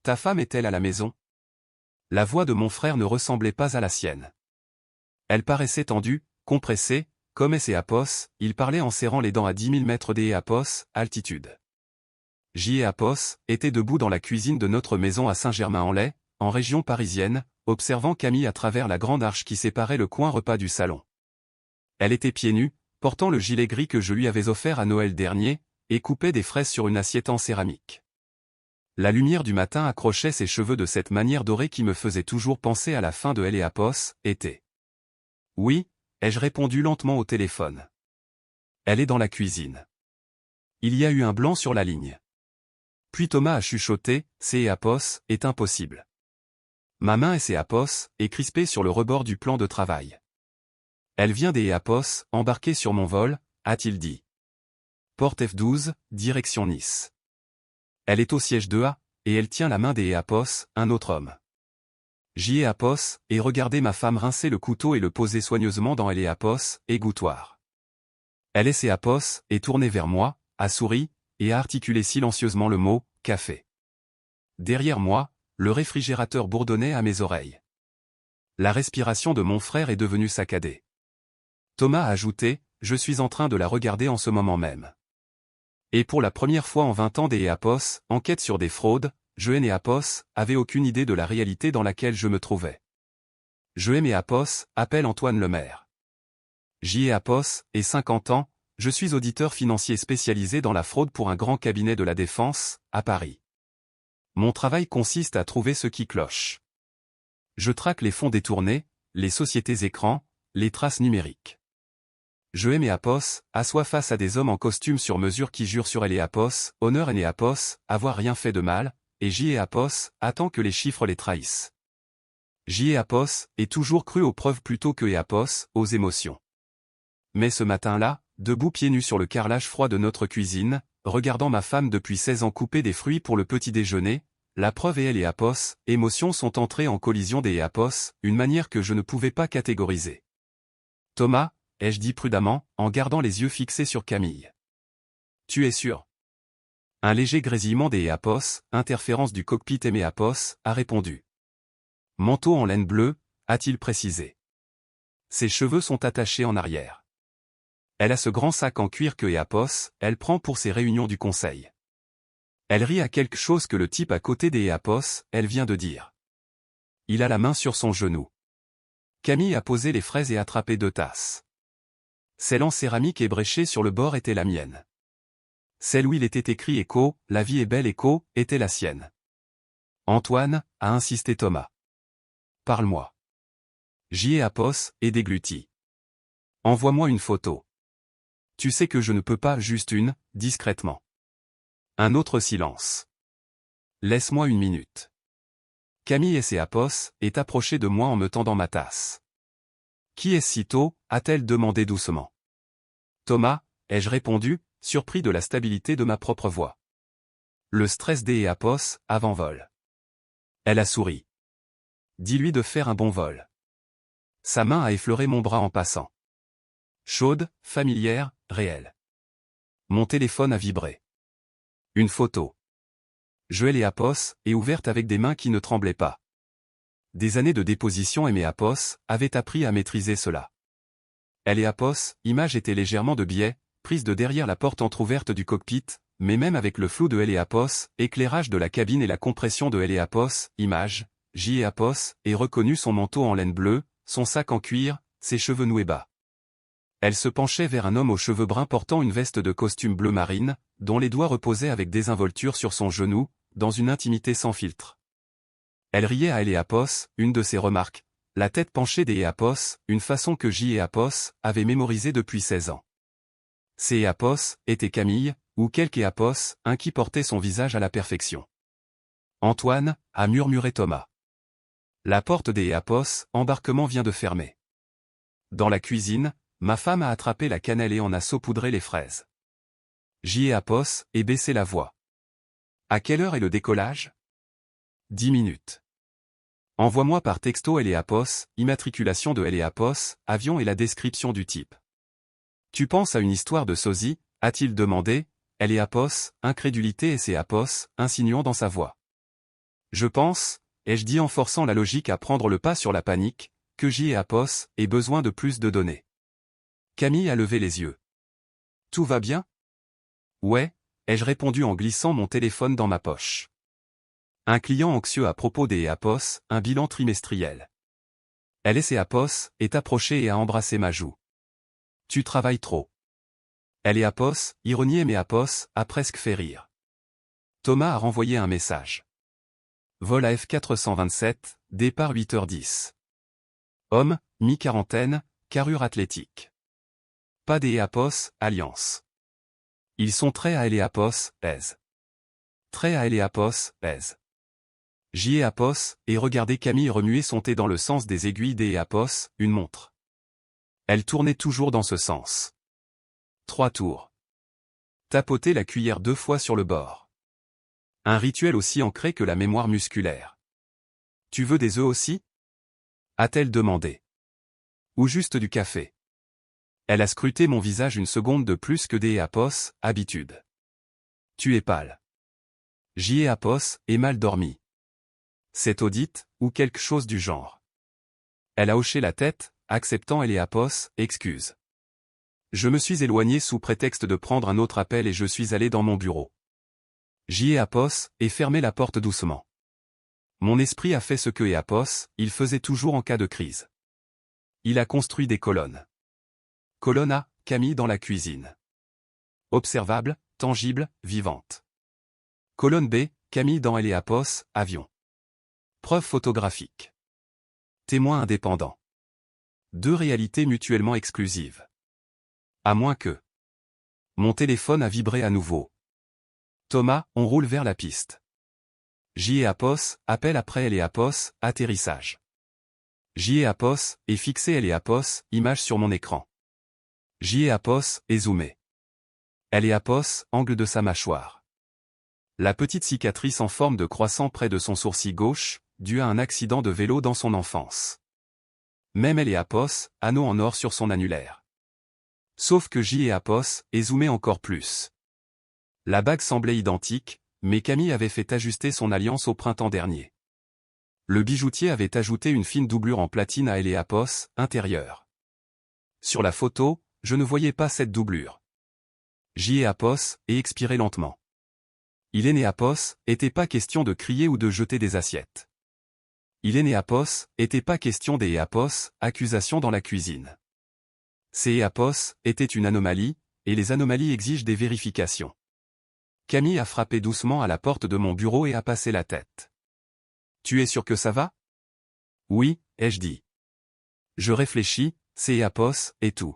ta femme est-elle à la maison? La voix de mon frère ne ressemblait pas à la sienne. Elle paraissait tendue, compressée, comme S. Il parlait en serrant les dents à 10 000 mètres des altitude. J.Apos était debout dans la cuisine de notre maison à Saint-Germain-en-Laye, en région parisienne, observant Camille à travers la grande arche qui séparait le coin repas du salon. Elle était pieds nus, portant le gilet gris que je lui avais offert à Noël dernier, et coupait des fraises sur une assiette en céramique. La lumière du matin accrochait ses cheveux de cette manière dorée qui me faisait toujours penser à la fin de L.Apos, était. Oui, ai-je répondu lentement au téléphone. Elle est dans la cuisine. Il y a eu un blanc sur la ligne. Puis Thomas a chuchoté, C.Apos, est impossible. Ma main est crispée sur le rebord du plan de travail. Elle vient des Apos, embarquée sur mon vol, a-t-il dit. Porte F12, direction Nice. Elle est au siège de A, et elle tient la main des Apos, un autre homme. J.Apos, et regardez ma femme rincer le couteau et le poser soigneusement dans L.Apos, égouttoir. Elle est tournée vers moi, a souri, et a articulé silencieusement le mot « café ». Derrière moi, le réfrigérateur bourdonnait à mes oreilles. La respiration de mon frère est devenue saccadée. Thomas a ajouté, je suis en train de la regarder en ce moment même. Et pour la première fois en 20 ans des Apos, enquête sur des fraudes, je n'avais aucune idée de la réalité dans laquelle je me trouvais. Je appelle Antoine Lemaire. J.Apos, et 50 ans, je suis auditeur financier spécialisé dans la fraude pour un grand cabinet de la Défense, à Paris. Mon travail consiste à trouver ce qui cloche. Je traque les fonds détournés, les sociétés écrans, les traces numériques. Je assois face à des hommes en costume sur mesure qui jurent sur honneur avoir rien fait de mal, et J.Apos attend que les chiffres les trahissent. J.Apos est toujours cru aux preuves plutôt que aux émotions. Mais ce matin-là, debout pieds nus sur le carrelage froid de notre cuisine, regardant ma femme depuis 16 ans couper des fruits pour le petit déjeuner, la preuve et émotions sont entrées en collision des une manière que je ne pouvais pas catégoriser. Thomas, ai-je dit prudemment, en gardant les yeux fixés sur Camille. Tu es sûr? Un léger grésillement des interférence du cockpit a répondu. Manteau en laine bleue, a-t-il précisé. Ses cheveux sont attachés en arrière. Elle a ce grand sac en cuir que elle prend pour ses réunions du conseil. Elle rit à quelque chose que le type à côté des elle vient de dire. Il a la main sur son genou. Camille a posé les fraises et attrapé 2 tasses. Celle en céramique ébréchée sur le bord était la mienne. Celle où il était écrit Écho, la vie est belle Écho, était la sienne. Antoine, a insisté Thomas. Parle-moi. J.Apos est dégluti. Envoie-moi une photo. Tu sais que je ne peux pas, juste une, discrètement. Un autre silence. Laisse-moi 1 minute. Camille S.Apos est approchée de moi en me tendant ma tasse. Qui est-ce si tôt, a-t-elle demandé doucement. Thomas, ai-je répondu, surpris de la stabilité de ma propre voix. Le stress des avant vol. Elle a souri. Dis-lui de faire un bon vol. Sa main a effleuré mon bras en passant. Chaude, familière, réelle. Mon téléphone a vibré. Une photo. Joël est ouverte avec des mains qui ne tremblaient pas. Des années de déposition et avaient appris à maîtriser cela. Elle image était légèrement de biais, prise de derrière la porte entr'ouverte du cockpit, mais même avec le flou de éclairage de la cabine et la compression de image, J.Apos et reconnu son manteau en laine bleue, son sac en cuir, ses cheveux noués bas. Elle se penchait vers un homme aux cheveux bruns portant une veste de costume bleu marine, dont les doigts reposaient avec désinvolture sur son genou, dans une intimité sans filtre. Elle riait à une de ses remarques, la tête penchée des une façon que J.Apos avait mémorisée depuis 16 ans. Ces était Camille, ou quelque un qui portait son visage à la perfection. Antoine, a murmuré Thomas. La porte des embarquement vient de fermer. Dans la cuisine, ma femme a attrapé la cannelle et en a saupoudré les fraises. J.Apos et baissé la voix. À quelle heure est le décollage? 10 minutes. Envoie-moi par texto immatriculation de avion et la description du type. Tu penses à une histoire de sosie, a-t-il demandé, incrédulité et insinuant dans sa voix. Je pense, ai-je dit en forçant la logique à prendre le pas sur la panique, que J et Apos aient besoin de plus de données. Camille a levé les yeux. Tout va bien? Ouais, ai-je répondu en glissant mon téléphone dans ma poche. Un client anxieux à propos des Apos, un bilan trimestriel. Elle et Apos est approchée et a embrassé ma joue. Tu travailles trop. Elle et Apos, ironie mais Apos, a presque fait rire. Thomas a renvoyé un message. Vol à F427, départ 8h10. Homme, mi-quarantaine, carrure athlétique. Pas des Apos, alliance. Ils sont très à Apos, pèse. Très à Apos, pèse. J et Apos, et regardez Camille remuer son thé dans le sens des aiguilles des Apos, une montre. Elle tournait toujours dans ce sens. 3 tours. Tapoter la cuillère 2 fois sur le bord. Un rituel aussi ancré que la mémoire musculaire. Tu veux des œufs aussi? A-t-elle demandé. Ou juste du café? Elle a scruté mon visage une seconde de plus que des Apos, habitude. Tu es pâle. J et Apos, est mal dormi. C'est audite, ou quelque chose du genre. Elle a hoché la tête, acceptant et Apos, excuse. Je me suis éloigné sous prétexte de prendre un autre appel et je suis allé dans mon bureau. J et Apos, et fermé la porte doucement. Mon esprit a fait ce que Apos, il faisait toujours en cas de crise. Il a construit des colonnes. Colonne A, Camille dans la cuisine. Observable, tangible, vivante. Colonne B, Camille dans Apos, avion. Preuve photographique. Témoin indépendant. 2 réalités mutuellement exclusives. À moins que. Mon téléphone a vibré à nouveau. Thomas, on roule vers la piste. J et Apos, appel après Apos, atterrissage. J et Apos, et fixé Apos, image sur mon écran. J et Apos, et zoomé. Apos, angle de sa mâchoire. La petite cicatrice en forme de croissant près de son sourcil gauche, due à un accident de vélo dans son enfance. Même Apos, anneau en or sur son annulaire. Sauf que J et Apos, est zoomé encore plus. La bague semblait identique, mais Camille avait fait ajuster son alliance au printemps dernier. Le bijoutier avait ajouté une fine doublure en platine à Apos, intérieure. Sur la photo, je ne voyais pas cette doublure. J et Apos, et expirait lentement. Il est né Apos, était pas question de crier ou de jeter des assiettes. Il est né Apos, était pas question des Apos, accusations dans la cuisine. Ces Apos, étaient une anomalie, et les anomalies exigent des vérifications. Camille a frappé doucement à la porte de mon bureau et a passé la tête. Tu es sûr que ça va? Oui, ai-je dit. Je réfléchis, c'est Apos, et tout.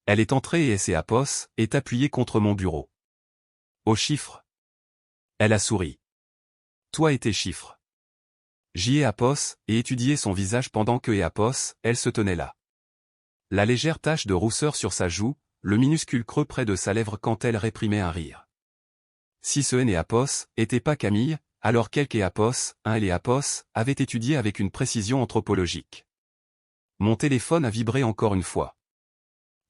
Elle est entrée et c'est Apos, est appuyée contre mon bureau. Aux chiffres. Elle a souri. Toi et tes chiffres. J'y ai Apos, et étudié son visage pendant que Apos, elle se tenait là. La légère tache de rousseur sur sa joue, le minuscule creux près de sa lèvre quand elle réprimait un rire. Si ce Apos était pas Camille, alors quelque Apos, un Apos, avait étudié avec une précision anthropologique. Mon téléphone a vibré encore une fois.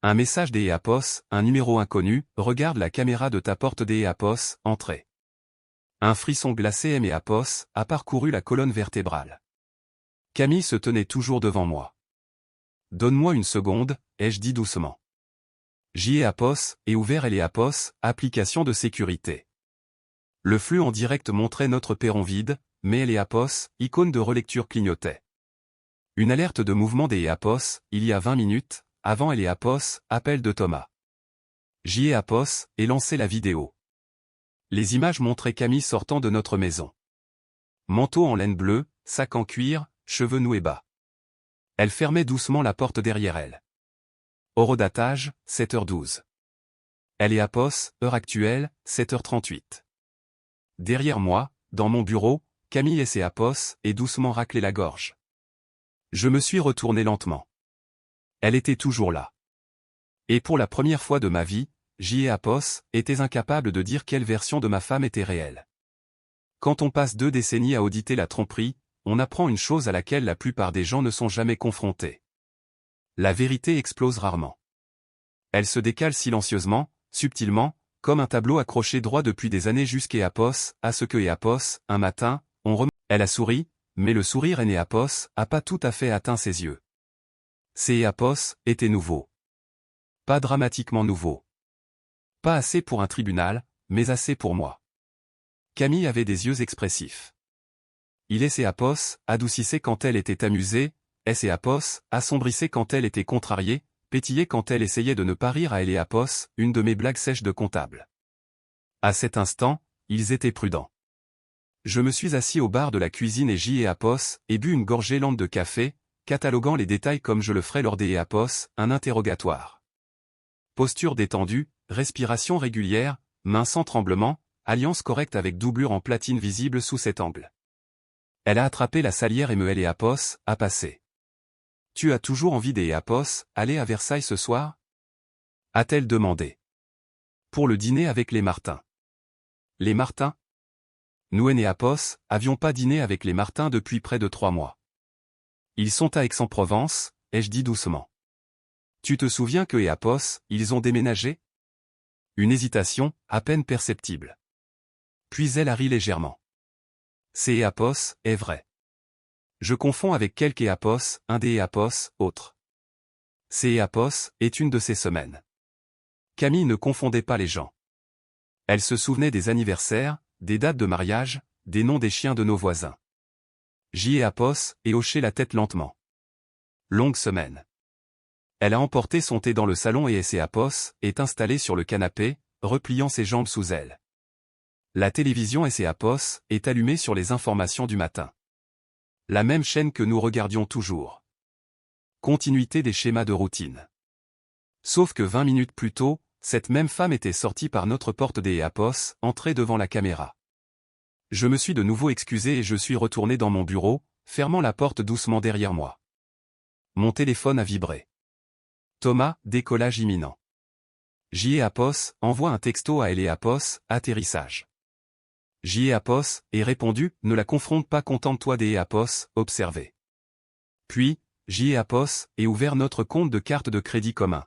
Un message des Apos, un numéro inconnu, regarde la caméra de ta porte des Apos, entrée. Un frisson glacé Apos a parcouru la colonne vertébrale. Camille se tenait toujours devant moi. Donne-moi une seconde, ai-je dit doucement. J Apos, et ouvert Apos, application de sécurité. Le flux en direct montrait notre perron vide, mais Apos, icône de relecture clignotait. Une alerte de mouvement des Apos, il y a 20 minutes, avant Apos, appel de Thomas. J Apos, et lancé la vidéo. Les images montraient Camille sortant de notre maison. Manteau en laine bleue, sac en cuir, cheveux noués bas. Elle fermait doucement la porte derrière elle. Horodatage, 7h12. Apos, heure actuelle, 7h38. Derrière moi, dans mon bureau, Camille et ses Apos, et doucement raclé la gorge. Je me suis retourné lentement. Elle était toujours là. Et pour la première fois de ma vie, J Apos, était incapable de dire quelle version de ma femme était réelle. Quand on passe 2 décennies à auditer la tromperie, on apprend une chose à laquelle la plupart des gens ne sont jamais confrontés. La vérité explose rarement. Elle se décale silencieusement, subtilement, comme un tableau accroché droit depuis des années jusqu'à Apos, à ce que Apos, un matin, on remarque Elle a souri, mais le sourire Enéapos a pas tout à fait atteint ses yeux. Éapos était nouveau. Pas dramatiquement nouveau. Pas assez pour un tribunal, mais assez pour moi. Camille avait des yeux expressifs. Il Éapos adoucissait quand elle était amusée, Éapos assombrissait quand elle était contrariée, pétillait quand elle essayait de ne pas rire à Éapos, une de mes blagues sèches de comptable. À cet instant, ils étaient prudents. Je me suis assis au bar de la cuisine Éapos et bu une gorgée lente de café, cataloguant les détails comme je le ferais lors d'Éapos, un interrogatoire. Posture détendue, respiration régulière, main sans tremblement, alliance correcte avec doublure en platine visible sous cet angle. Elle a attrapé la salière et me Éapos a passé. Tu as toujours envie d'Éapos, aller à Versailles ce soir? A-t-elle demandé. Pour le dîner avec les Martins. Les Martins? Nous Éapos avions pas dîné avec les Martins depuis près de 3 mois. Ils sont à Aix-en-Provence, ai-je dit doucement. Tu te souviens que Éapos, ils ont déménagé? Une hésitation, à peine perceptible. Puis elle a ri légèrement. Éapos est vrai. Je confonds avec quelque Éapos, un des Éapos, autre. Éapos est une de ces semaines. Camille ne confondait pas les gens. Elle se souvenait des anniversaires, des dates de mariage, des noms des chiens de nos voisins. Éapos et hochait la tête lentement. Longue semaine. Elle a emporté son thé dans le salon et Éapos est installée sur le canapé, repliant ses jambes sous elle. La télévision Éapos est allumée sur les informations du matin. La même chaîne que nous regardions toujours. Continuité des schémas de routine. Sauf que 20 minutes plus tôt, cette même femme était sortie par notre porte d'Éapos, entrée devant la caméra. Je me suis de nouveau excusé et je suis retourné dans mon bureau, fermant la porte doucement derrière moi. Mon téléphone a vibré. Thomas, décollage imminent. Éapos envoie un texto à Éapos, atterrissage. Éapos est répondu, ne la confronte pas, contente-toi d'Éapos, observé. Puis, Éapos est ouvert notre compte de carte de crédit commun.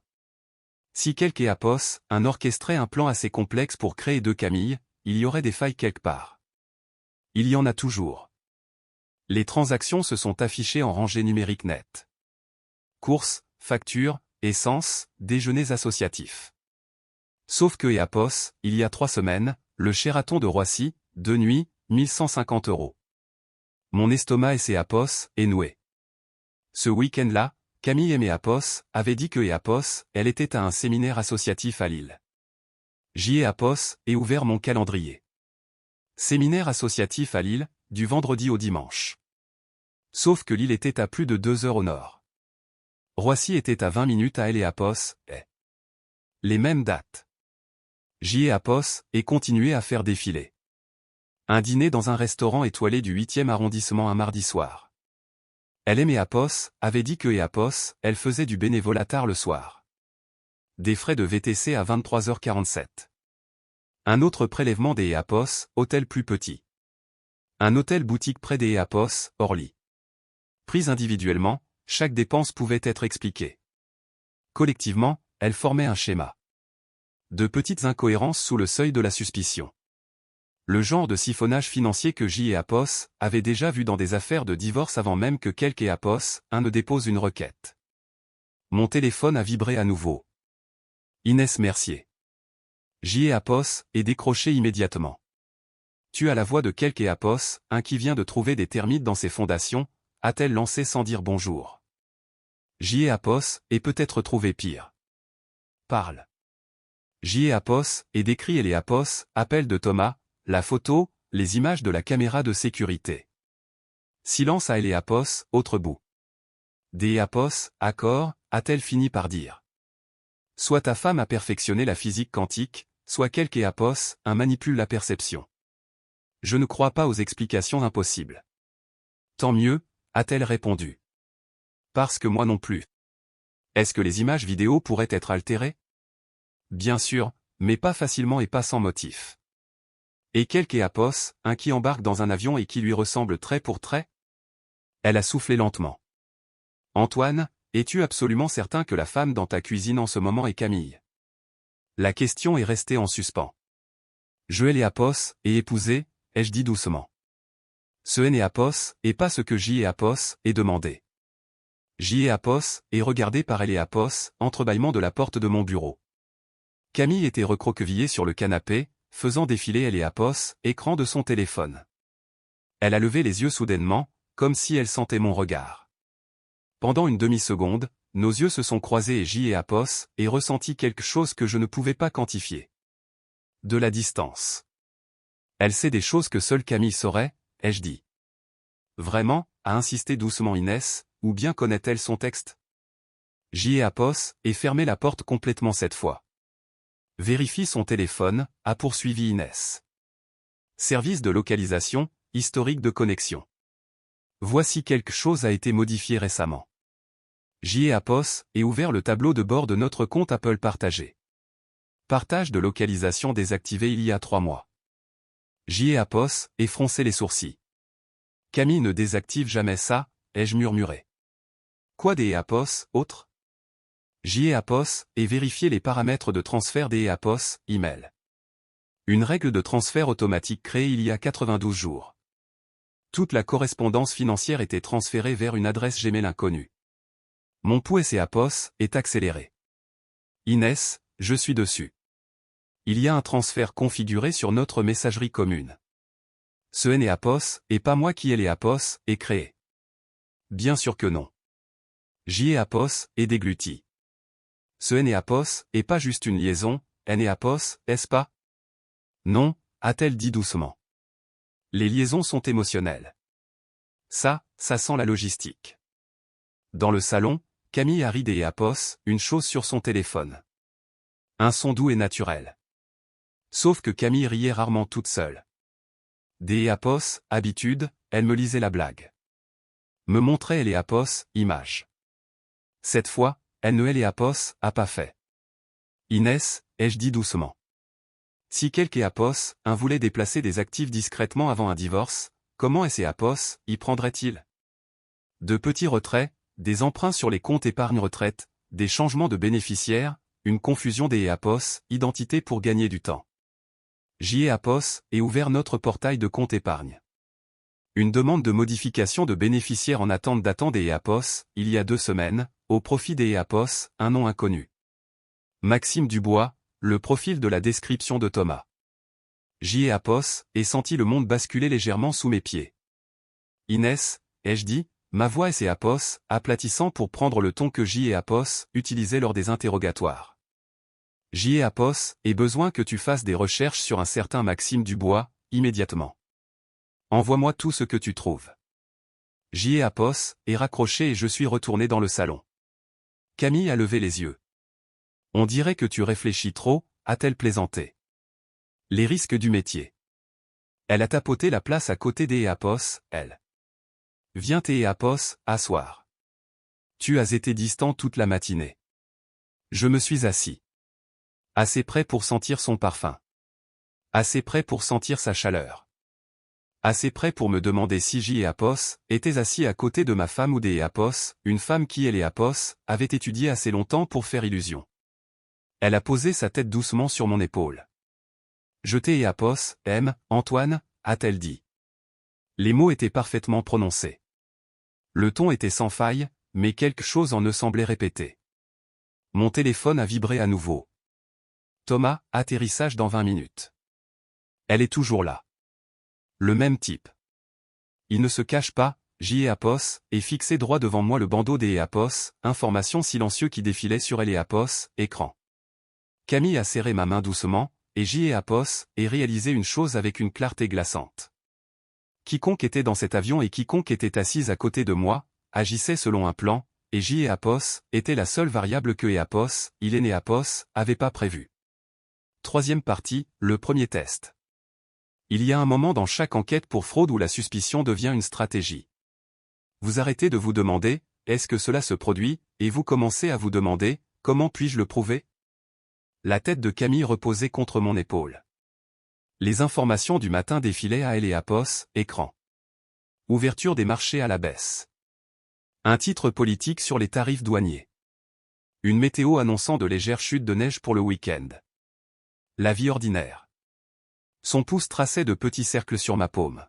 Si quelque Éapos, un orchestrait un plan assez complexe pour créer 2 Camilles, il y aurait des failles quelque part. Il y en a toujours. Les transactions se sont affichées en rangée numérique nette. Courses, factures, essence, déjeuners associatifs. Sauf que Éapos, il y a 3 semaines, le Sheraton de Roissy, 2 nuits, 1150 €. Mon estomac Éapos est noué. Ce week-end-là, Camille Éapos avait dit que Éapos, elle était à un séminaire associatif à Lille. Éapos est ouvert mon calendrier. Séminaire associatif à Lille, du vendredi au dimanche. Sauf que Lille était à plus de 2 heures au nord. Roissy était à 20 minutes à Éapos, et les mêmes dates. Éapos est continué à faire défiler. Un dîner dans un restaurant étoilé du 8e arrondissement un mardi soir. Éapos avait dit que Éapos, elle faisait du bénévolat tard le soir. Des frais de VTC à 23h47. Un autre prélèvement des Éapos, hôtel plus petit. Un hôtel boutique près des Éapos, Orly. Prise individuellement, chaque dépense pouvait être expliquée. Collectivement, elles formaient un schéma. De petites incohérences sous le seuil de la suspicion. Le genre de siphonnage financier que Éapos avait déjà vu dans des affaires de divorce avant même que quelque Éapos, un ne dépose une requête. Mon téléphone a vibré à nouveau. Inès Mercier. Éapos est décroché immédiatement. Tu as la voix de quelque Éapos, un qui vient de trouver des termites dans ses fondations, a-t-elle lancé sans dire bonjour. Éapos est peut-être trouvé pire. Parle. Éapos est décrit et Éapos, appel de Thomas, la photo, les images de la caméra de sécurité. Silence à Éapos, autre bout. Éapos, accord, a-t-elle fini par dire. Soit ta femme a perfectionné la physique quantique, soit quelque Éapos, un manipule la perception. Je ne crois pas aux explications impossibles. Tant mieux, a-t-elle répondu. Parce que moi non plus. Est-ce que les images vidéo pourraient être altérées? Bien sûr, mais pas facilement et pas sans motif. Et quelque Éapos, un qui embarque dans un avion et qui lui ressemble trait pour trait? Elle a soufflé lentement. Antoine, es-tu absolument certain que la femme dans ta cuisine en ce moment est Camille? La question est restée en suspens. Je Éapos, et épousé, ai-je dit doucement. Ce N et Apos est pas ce que J et Apos est demandé. J et Apos est regardé par elle et Apos, entrebâillement de la porte de mon bureau. Camille était recroquevillée sur le canapé, faisant défiler elle et Apos, écran de son téléphone. Elle a levé les yeux soudainement, comme si elle sentait mon regard. Pendant une demi-seconde, nos yeux se sont croisés et J et Apos et ressenti quelque chose que je ne pouvais pas quantifier. De la distance. Elle sait des choses que seule Camille saurait, ai-je dit. Vraiment, a insisté doucement Inès, ou bien connaît-elle son texte? J et Apos et fermé la porte complètement cette fois. Vérifie son téléphone, a poursuivi Inès. Service de localisation, historique de connexion. Voici quelque chose a été modifié récemment. J et Apos et ouvert le tableau de bord de notre compte Apple partagé. Partage de localisation désactivé il y a 3 mois. J et Apos et froncé les sourcils. Camille ne désactive jamais ça, ai-je murmuré. Quoi des Apos, autres? J et Apos et vérifier les paramètres de transfert des Apos, email. Une règle de transfert automatique créée il y a 92 jours. Toute la correspondance financière était transférée vers une adresse Gmail inconnue. Mon pouls et Apos est accéléré. Inès, je suis dessus. Il y a un transfert configuré sur notre messagerie commune. Ce N et Apos et pas moi qui ai les Apos est créé. Bien sûr que non. J et Apos est dégluti. Ce N et Apos est pas juste une liaison, N et Apos, est-ce pas? Non, a-t-elle dit doucement. Les liaisons sont émotionnelles. Ça sent la logistique. Dans le salon, Camille a ri des Apos, une chose sur son téléphone. Un son doux et naturel. Sauf que Camille riait rarement toute seule. Des Apos, habitude, elle me lisait la blague. Me montrait les Apos, images. Cette fois, elle ne les Apos a pas fait. Inès, ai-je dit doucement. Si quelque Apos, un voulait déplacer des actifs discrètement avant un divorce, comment ces Apos y prendrait-il? De petits retraits, des emprunts sur les comptes épargne-retraite, des changements de bénéficiaires, une confusion des Apos, identité pour gagner du temps. J et Apos et ouvert notre portail de compte épargne. Une demande de modification de bénéficiaires en attente d'attente des Apos, il y a 2 semaines, au profit des Apos, un nom inconnu. Maxime Dubois, le profil de la description de Thomas. J et Apos et senti le monde basculer légèrement sous mes pieds. Inès, ai-je dit, ma voix et Apos, aplatissant pour prendre le ton que J et Apos utilisaient lors des interrogatoires. J et Apos et besoin que tu fasses des recherches sur un certain Maxime Dubois, immédiatement. Envoie-moi tout ce que tu trouves. J et Apos est raccroché et je suis retourné dans le salon. Camille a levé les yeux. On dirait que tu réfléchis trop, a-t-elle plaisanté. Les risques du métier. Elle a tapoté la place à côté des Apos, elle. Viens tes Apos, asseoir. Tu as été distant toute la matinée. Je me suis assis. Assez près pour sentir son parfum. Assez près pour sentir sa chaleur. Assez près pour me demander si J et Apos étaient assis à côté de ma femme ou des Apos, une femme qui et les Apos avait étudié assez longtemps pour faire illusion. Elle a posé sa tête doucement sur mon épaule. Je t'ai Apos, aime, Antoine, a-t-elle dit. Les mots étaient parfaitement prononcés. Le ton était sans faille, mais quelque chose en ne semblait répéter. Mon téléphone a vibré à nouveau. Thomas, atterrissage dans 20 minutes. Elle est toujours là. Le même type. Il ne se cache pas, J et Apos, et fixé droit devant moi le bandeau des Apos, information silencieux qui défilait sur elle et Apos, écran. Camille a serré ma main doucement, et J et Apos, et réalisé une chose avec une clarté glaçante. Quiconque était dans cet avion et quiconque était assise à côté de moi, agissait selon un plan, et J et Apos était la seule variable que Apos, il est né Apos, avait pas prévu. Troisième partie, le premier test. Il y a un moment dans chaque enquête pour fraude où la suspicion devient une stratégie. Vous arrêtez de vous demander, est-ce que cela se produit, et vous commencez à vous demander, comment puis-je le prouver? La tête de Camille reposait contre mon épaule. Les informations du matin défilaient à elle et Apos, écran. Ouverture des marchés à la baisse. Un titre politique sur les tarifs douaniers. Une météo annonçant de légères chutes de neige pour le week-end. La vie ordinaire. Son pouce traçait de petits cercles sur ma paume.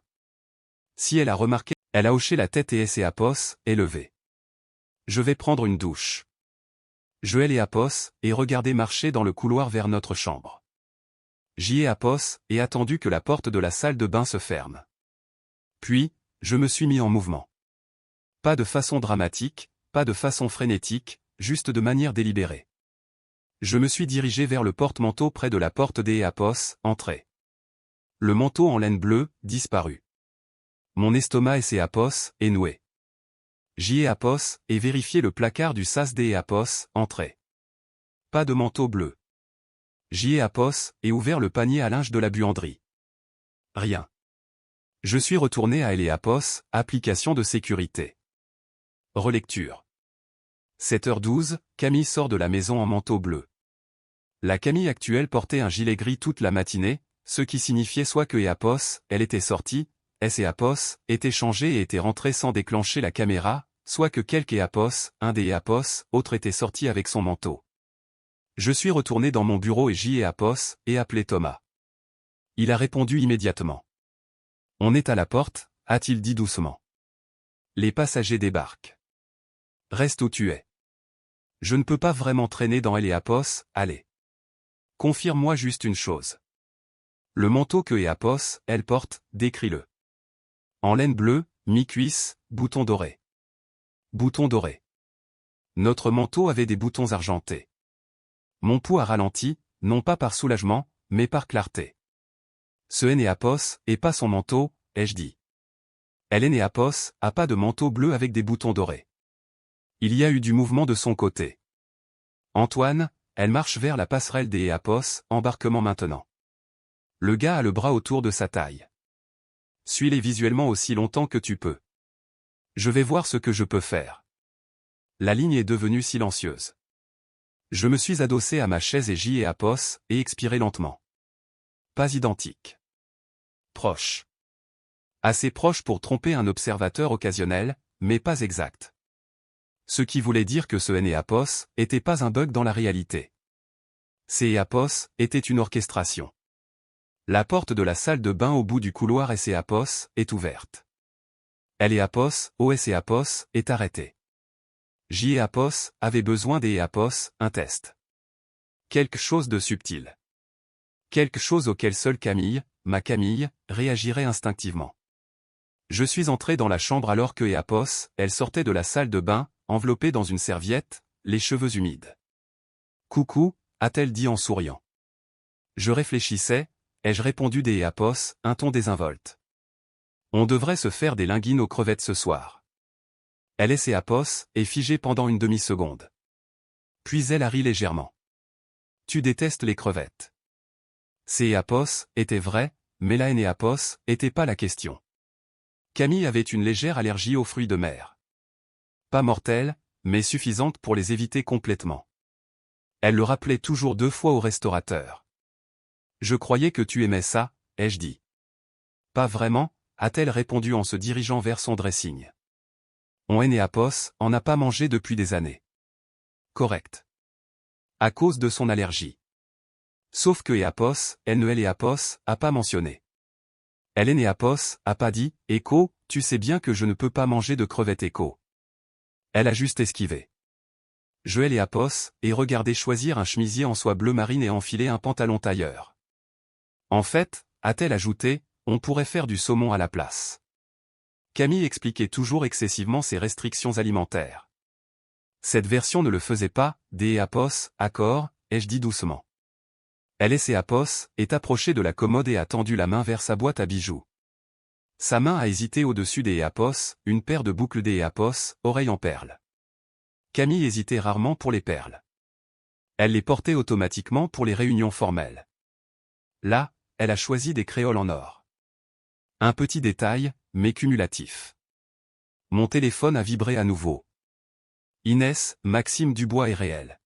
Si elle a remarqué, elle a hoché la tête et s'est levée. Je vais prendre une douche. Je l'ai et regardé marcher dans le couloir vers notre chambre. J'y ai et attendu que la porte de la salle de bain se ferme. Puis, je me suis mis en mouvement. Pas de façon dramatique, pas de façon frénétique, juste de manière délibérée. Je me suis dirigé vers le porte-manteau près de la porte des entrée. Le manteau en laine bleue, disparu. Mon estomac est noué. J'y ai et vérifié le placard du sas des entrée. Pas de manteau bleu. J'y ai et ouvert le panier à linge de la buanderie. Rien. Je suis retourné à application de sécurité. Relecture. 7h12, Camille sort de la maison en manteau bleu. La Camille actuelle portait un gilet gris toute la matinée, ce qui signifiait soit que elle était sortie, était changée et était rentrée sans déclencher la caméra, soit que un des autre était sorti avec son manteau. Je suis retourné dans mon bureau et appelé Thomas. Il a répondu immédiatement. On est à la porte, a-t-il dit doucement. Les passagers débarquent. Reste où tu es. Je ne peux pas vraiment traîner dans allez. Confirme-moi juste une chose. Le manteau que elle porte, décris-le. En laine bleue, mi-cuisse, boutons dorés. Boutons dorés. Notre manteau avait des boutons argentés. Mon pouls a ralenti, non pas par soulagement, mais par clarté. Ce est pas son manteau, ai-je dit. Elle a pas de manteau bleu avec des boutons dorés. Il y a eu du mouvement de son côté. Antoine, elle marche vers la passerelle des embarquement maintenant. Le gars a le bras autour de sa taille. Suis-les visuellement aussi longtemps que tu peux. Je vais voir ce que je peux faire. La ligne est devenue silencieuse. Je me suis adossé à ma chaise et j'y ai et expiré lentement. Pas identique. Proche. Assez proche pour tromper un observateur occasionnel, mais pas exact. Ce qui voulait dire que ce était pas un bug dans la réalité. Ces était une orchestration. La porte de la salle de bain au bout du couloir est ouverte. Elle est arrêtée. J avait besoin des un test. Quelque chose de subtil. Quelque chose auquel seule Camille, ma Camille, réagirait instinctivement. Je suis entré dans la chambre alors que elle sortait de la salle de bain, enveloppée dans une serviette, les cheveux humides. Coucou, a-t-elle dit en souriant. Je réfléchissais, ai-je répondu des un ton désinvolte. On devrait se faire des linguines aux crevettes ce soir. Elle est figée pendant une demi-seconde. Puis elle a ri légèrement. Tu détestes les crevettes. Ces était vrai, mais la était pas la question. Camille avait une légère allergie aux fruits de mer. Pas mortelle, mais suffisante pour les éviter complètement. Elle le rappelait toujours 2 fois au restaurateur. Je croyais que tu aimais ça, ai-je dit. Pas vraiment, a-t-elle répondu en se dirigeant vers son dressing. On en a pas mangé depuis des années. Correct. À cause de son allergie. Sauf que elle ne a pas mentionné. Elle a pas dit, Écho, tu sais bien que je ne peux pas manger de crevettes Écho. Elle a juste esquivé. Je et regardé choisir un chemisier en soie bleu marine et enfiler un pantalon tailleur. En fait, a-t-elle ajouté, on pourrait faire du saumon à la place. Camille expliquait toujours excessivement ses restrictions alimentaires. Cette version ne le faisait pas, des accord, ai-je dit doucement. Elle est approchée de la commode et a tendu la main vers sa boîte à bijoux. Sa main a hésité au-dessus des une paire de boucles des oreilles en perles. Camille hésitait rarement pour les perles. Elle les portait automatiquement pour les réunions formelles. Là, elle a choisi des créoles en or. Un petit détail, mais cumulatif. Mon téléphone a vibré à nouveau. Inès, Maxime Dubois est réel.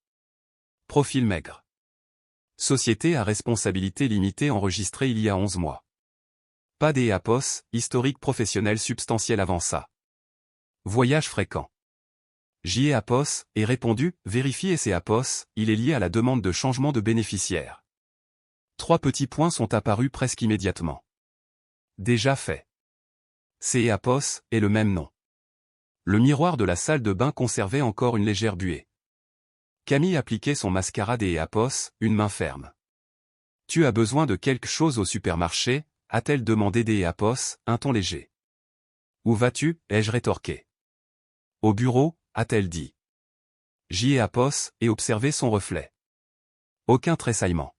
Profil maigre. Société à responsabilité limitée enregistrée il y a 11 mois. Pas des historique professionnel substantiel avant ça. Voyage fréquent. J'y ai et répondu, vérifier ces il est lié à la demande de changement de bénéficiaire. 3 petits points sont apparus presque immédiatement. Déjà fait. C'est Apos, et le même nom. Le miroir de la salle de bain conservait encore une légère buée. Camille appliquait son mascara des Apos, une main ferme. Tu as besoin de quelque chose au supermarché, a-t-elle demandé des Apos, un ton léger. Où vas-tu, ai-je rétorqué. Au bureau, a-t-elle dit. J'y ai Apos, et observé son reflet. Aucun tressaillement.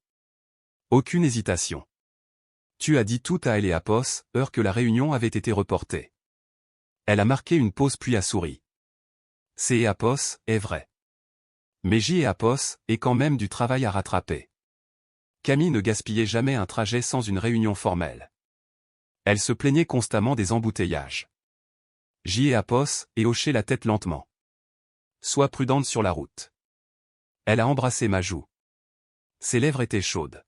Aucune hésitation. Tu as dit tout à elle et Apos, heure que la réunion avait été reportée. Elle a marqué une pause puis a souri. C'est Apos, est vrai. Mais j'y ai Apos, et quand même du travail à rattraper. Camille ne gaspillait jamais un trajet sans une réunion formelle. Elle se plaignait constamment des embouteillages. J'y ai Apos, et hochait la tête lentement. Sois prudente sur la route. Elle a embrassé ma joue. Ses lèvres étaient chaudes.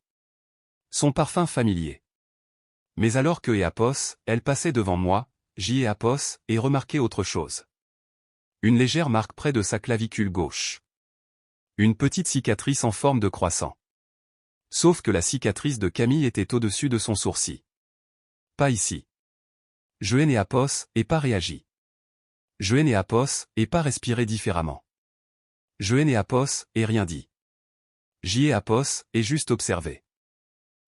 Son parfum familier. Mais alors que Apos, elle passait devant moi, j'y ai Apos, et remarqué autre chose. Une légère marque près de sa clavicule gauche. Une petite cicatrice en forme de croissant. Sauf que la cicatrice de Camille était au-dessus de son sourcil. Pas ici. Je n'ai Apos, et pas réagi. Je n'ai Apos, et pas respiré différemment. Je n'ai Apos, et rien dit. J'y ai Apos, et juste observé.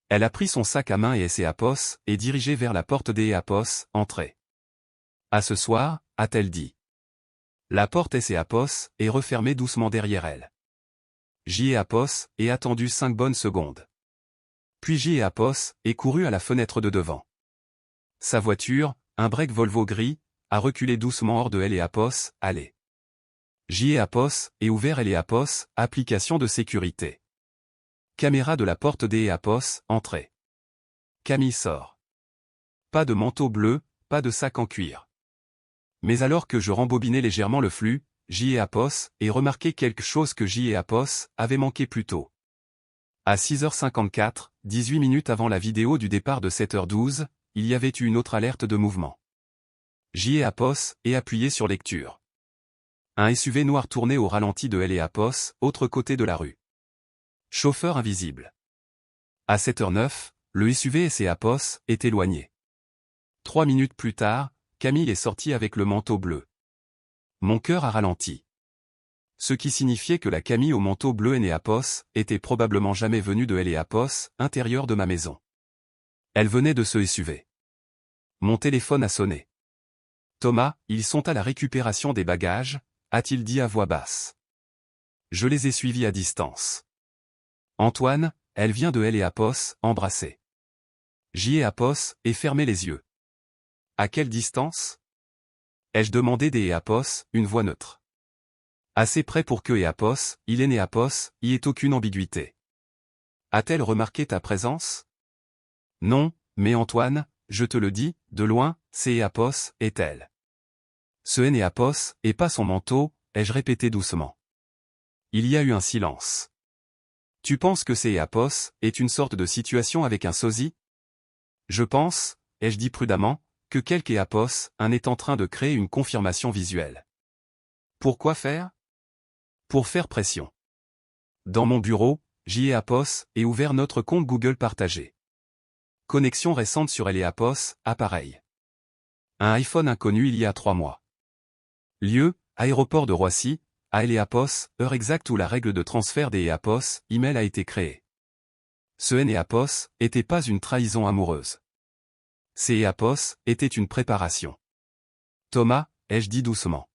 Elle a pris son sac à main et s'est Apos, et dirigée vers la porte des Apos, entrée. À ce soir, a-t-elle dit. La porte s'est Apos, et refermée doucement derrière elle. J'y ai Apos, et attendu 5 bonnes secondes. Puis j'y ai Apos, et couru à la fenêtre de devant. Sa voiture, un break Volvo gris, a reculé doucement hors de elle et Apos, allez. J'y ai Apos, et ouvert elle et Apos, application de sécurité. Caméra de la porte des Apos, entrée. Camille sort. Pas de manteau bleu, pas de sac en cuir. Mais alors que je rembobinais légèrement le flux, j'y ai Apos, et remarqué quelque chose que j'y ai Apos, avait manqué plus tôt. À 6h54, 18 minutes avant la vidéo du départ de 7h12, il y avait eu une autre alerte de mouvement. J'y ai Apos, et appuyé sur lecture. Un SUV noir tournait au ralenti de elle et Apos, autre côté de la rue. Chauffeur invisible. À 7h09, le SUV et Apos est éloigné. 3 minutes plus tard, Camille est sortie avec le manteau bleu. Mon cœur a ralenti. Ce qui signifiait que la Camille au manteau bleu et Apos était probablement jamais venue de elle et Apos, intérieur de ma maison. Elle venait de ce SUV. Mon téléphone a sonné. Thomas, ils sont à la récupération des bagages, a-t-il dit à voix basse. Je les ai suivis à distance. Antoine, elle vient de elle et Apos, embrassée. J'y ai Apos, et fermé les yeux. À quelle distance? Ai-je demandé des Apos, une voix neutre. Assez près pour que Apos, il est né Apos, y ait aucune ambiguïté. A-t-elle remarqué ta présence? Non, mais Antoine, je te le dis, de loin, c'est Apos, est-elle. Ce est Apos, et pas son manteau, ai-je répété doucement. Il y a eu un silence. Tu penses que c'est Apos, est une sorte de situation avec un sosie? Je pense, ai-je dit prudemment, que quelque Apos, un est en train de créer une confirmation visuelle. Pourquoi faire? Pour faire pression. Dans mon bureau, j'y ai Apos, et ouvert notre compte Google partagé. Connexion récente sur elle et Apos, appareil. Un iPhone inconnu il y a 3 mois. Lieu, aéroport de Roissy, à Apos, heure exacte où la règle de transfert des Apos, email a été créée. Ce Apos était pas une trahison amoureuse. Ces Apos était une préparation. Thomas, ai-je dit doucement.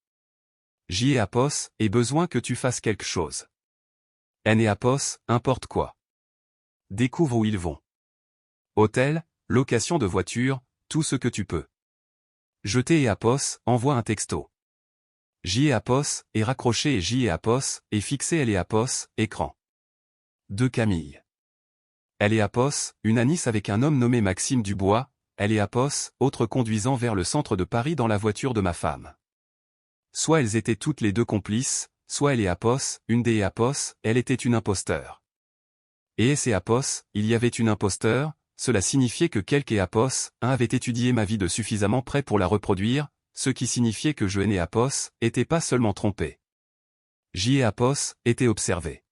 J'y ai Apos, et besoin que tu fasses quelque chose. Apos, importe quoi. Découvre où ils vont. Hôtel, location de voiture, tout ce que tu peux. Jeter Apos, envoie un texto. J'y ai Apos, et raccroché et j'y ai Apos, et fixé elle et Apos, écran. De Camille. Elle et Apos, une Anis avec un homme nommé Maxime Dubois, elle et Apos, autre conduisant vers le centre de Paris dans la voiture de ma femme. Soit elles étaient toutes les deux complices, soit elle et Apos, une des Apos, elle était une imposteur. Et Apos, il y avait une imposteur, cela signifiait que quelque Apos, un avait étudié ma vie de suffisamment près pour la reproduire, ce qui signifiait que je et Apos, était pas seulement trompé. J'y ai Apos, était observé.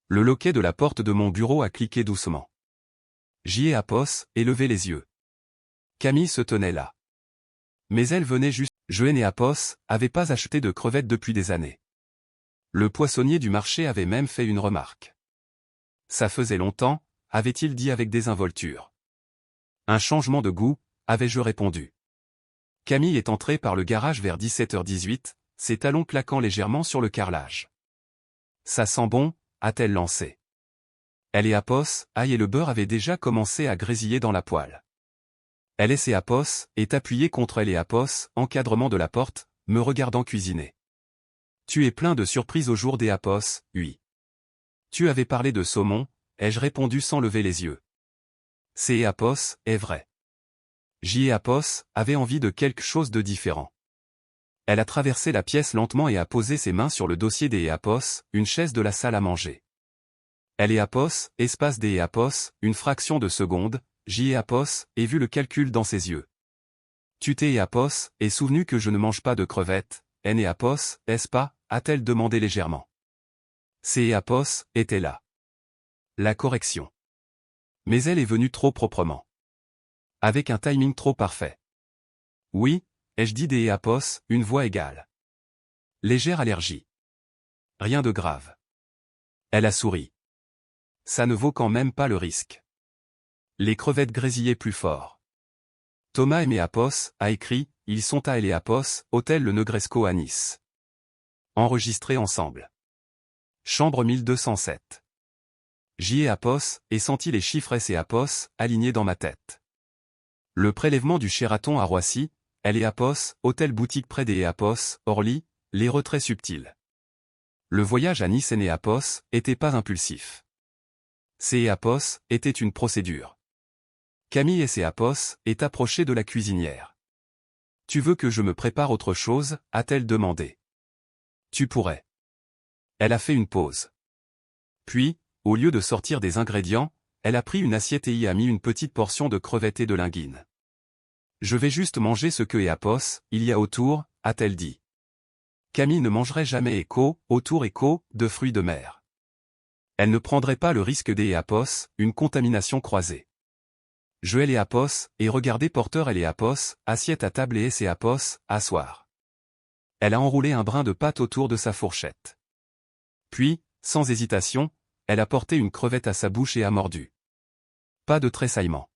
Le loquet de la porte de mon bureau a cliqué doucement. J'y ai Apos, et levé les yeux. Camille se tenait là. Mais elle venait juste. Je et Néapos avait pas acheté de crevettes depuis des années. Le poissonnier du marché avait même fait une remarque. Ça faisait longtemps, avait-il dit avec désinvolture. Un changement de goût, avais-je répondu. Camille est entrée par le garage vers 17h18, ses talons claquant légèrement sur le carrelage. Ça sent bon, a-t-elle lancé. Elle et Apos, aïe et le beurre avaient déjà commencé à grésiller dans la poêle. Elle et Apos, est appuyée contre elle et Apos, encadrement de la porte, me regardant cuisiner. Tu es plein de surprises au jour des Apos, oui. Tu avais parlé de saumon, ai-je répondu sans lever les yeux. C'est Apos, est vrai. J et Apos, avait envie de quelque chose de différent. Elle a traversé la pièce lentement et a posé ses mains sur le dossier des Apos, une chaise de la salle à manger. Elle et Apos, espace des Apos, une fraction de seconde, J et Apos, et vu le calcul dans ses yeux. Tu t'es et Apos, est souvenu que je ne mange pas de crevettes, N et Apos, est-ce pas, a-t-elle demandé légèrement. C et Apos, était là. La correction. Mais elle est venue trop proprement. Avec un timing trop parfait. Oui, ai-je dit des Apos, une voix égale. Légère allergie. Rien de grave. Elle a souri. Ça ne vaut quand même pas le risque. Les crevettes grésillaient plus fort. Thomas et Apos, a écrit, ils sont à Apos, hôtel Le Negresco à Nice. Enregistrés ensemble. Chambre 1207. J et Apos, et senti les chiffres S et Apos, alignés dans ma tête. Le prélèvement du Sheraton à Roissy, elle et Apos, hôtel boutique près des Apos, Orly, les retraits subtils. Le voyage à Nice et Apos, était pas impulsif. C et Apos, était une procédure. Camille et Apos, est approchée de la cuisinière. Tu veux que je me prépare autre chose, a-t-elle demandé. Tu pourrais. Elle a fait une pause. Puis, au lieu de sortir des ingrédients, elle a pris une assiette et y a mis une petite portion de crevettes et de linguine. Je vais juste manger ce que Apos, il y a autour, a-t-elle dit. Camille ne mangerait jamais autour de fruits de mer. Elle ne prendrait pas le risque des Apos, une contamination croisée. Je et Apos, et regardez Porteur et Apos, assiette à table et Apos, asseoir. Elle a enroulé un brin de pâte autour de sa fourchette. Puis, sans hésitation, elle a porté une crevette à sa bouche et a mordu. Pas de tressaillement.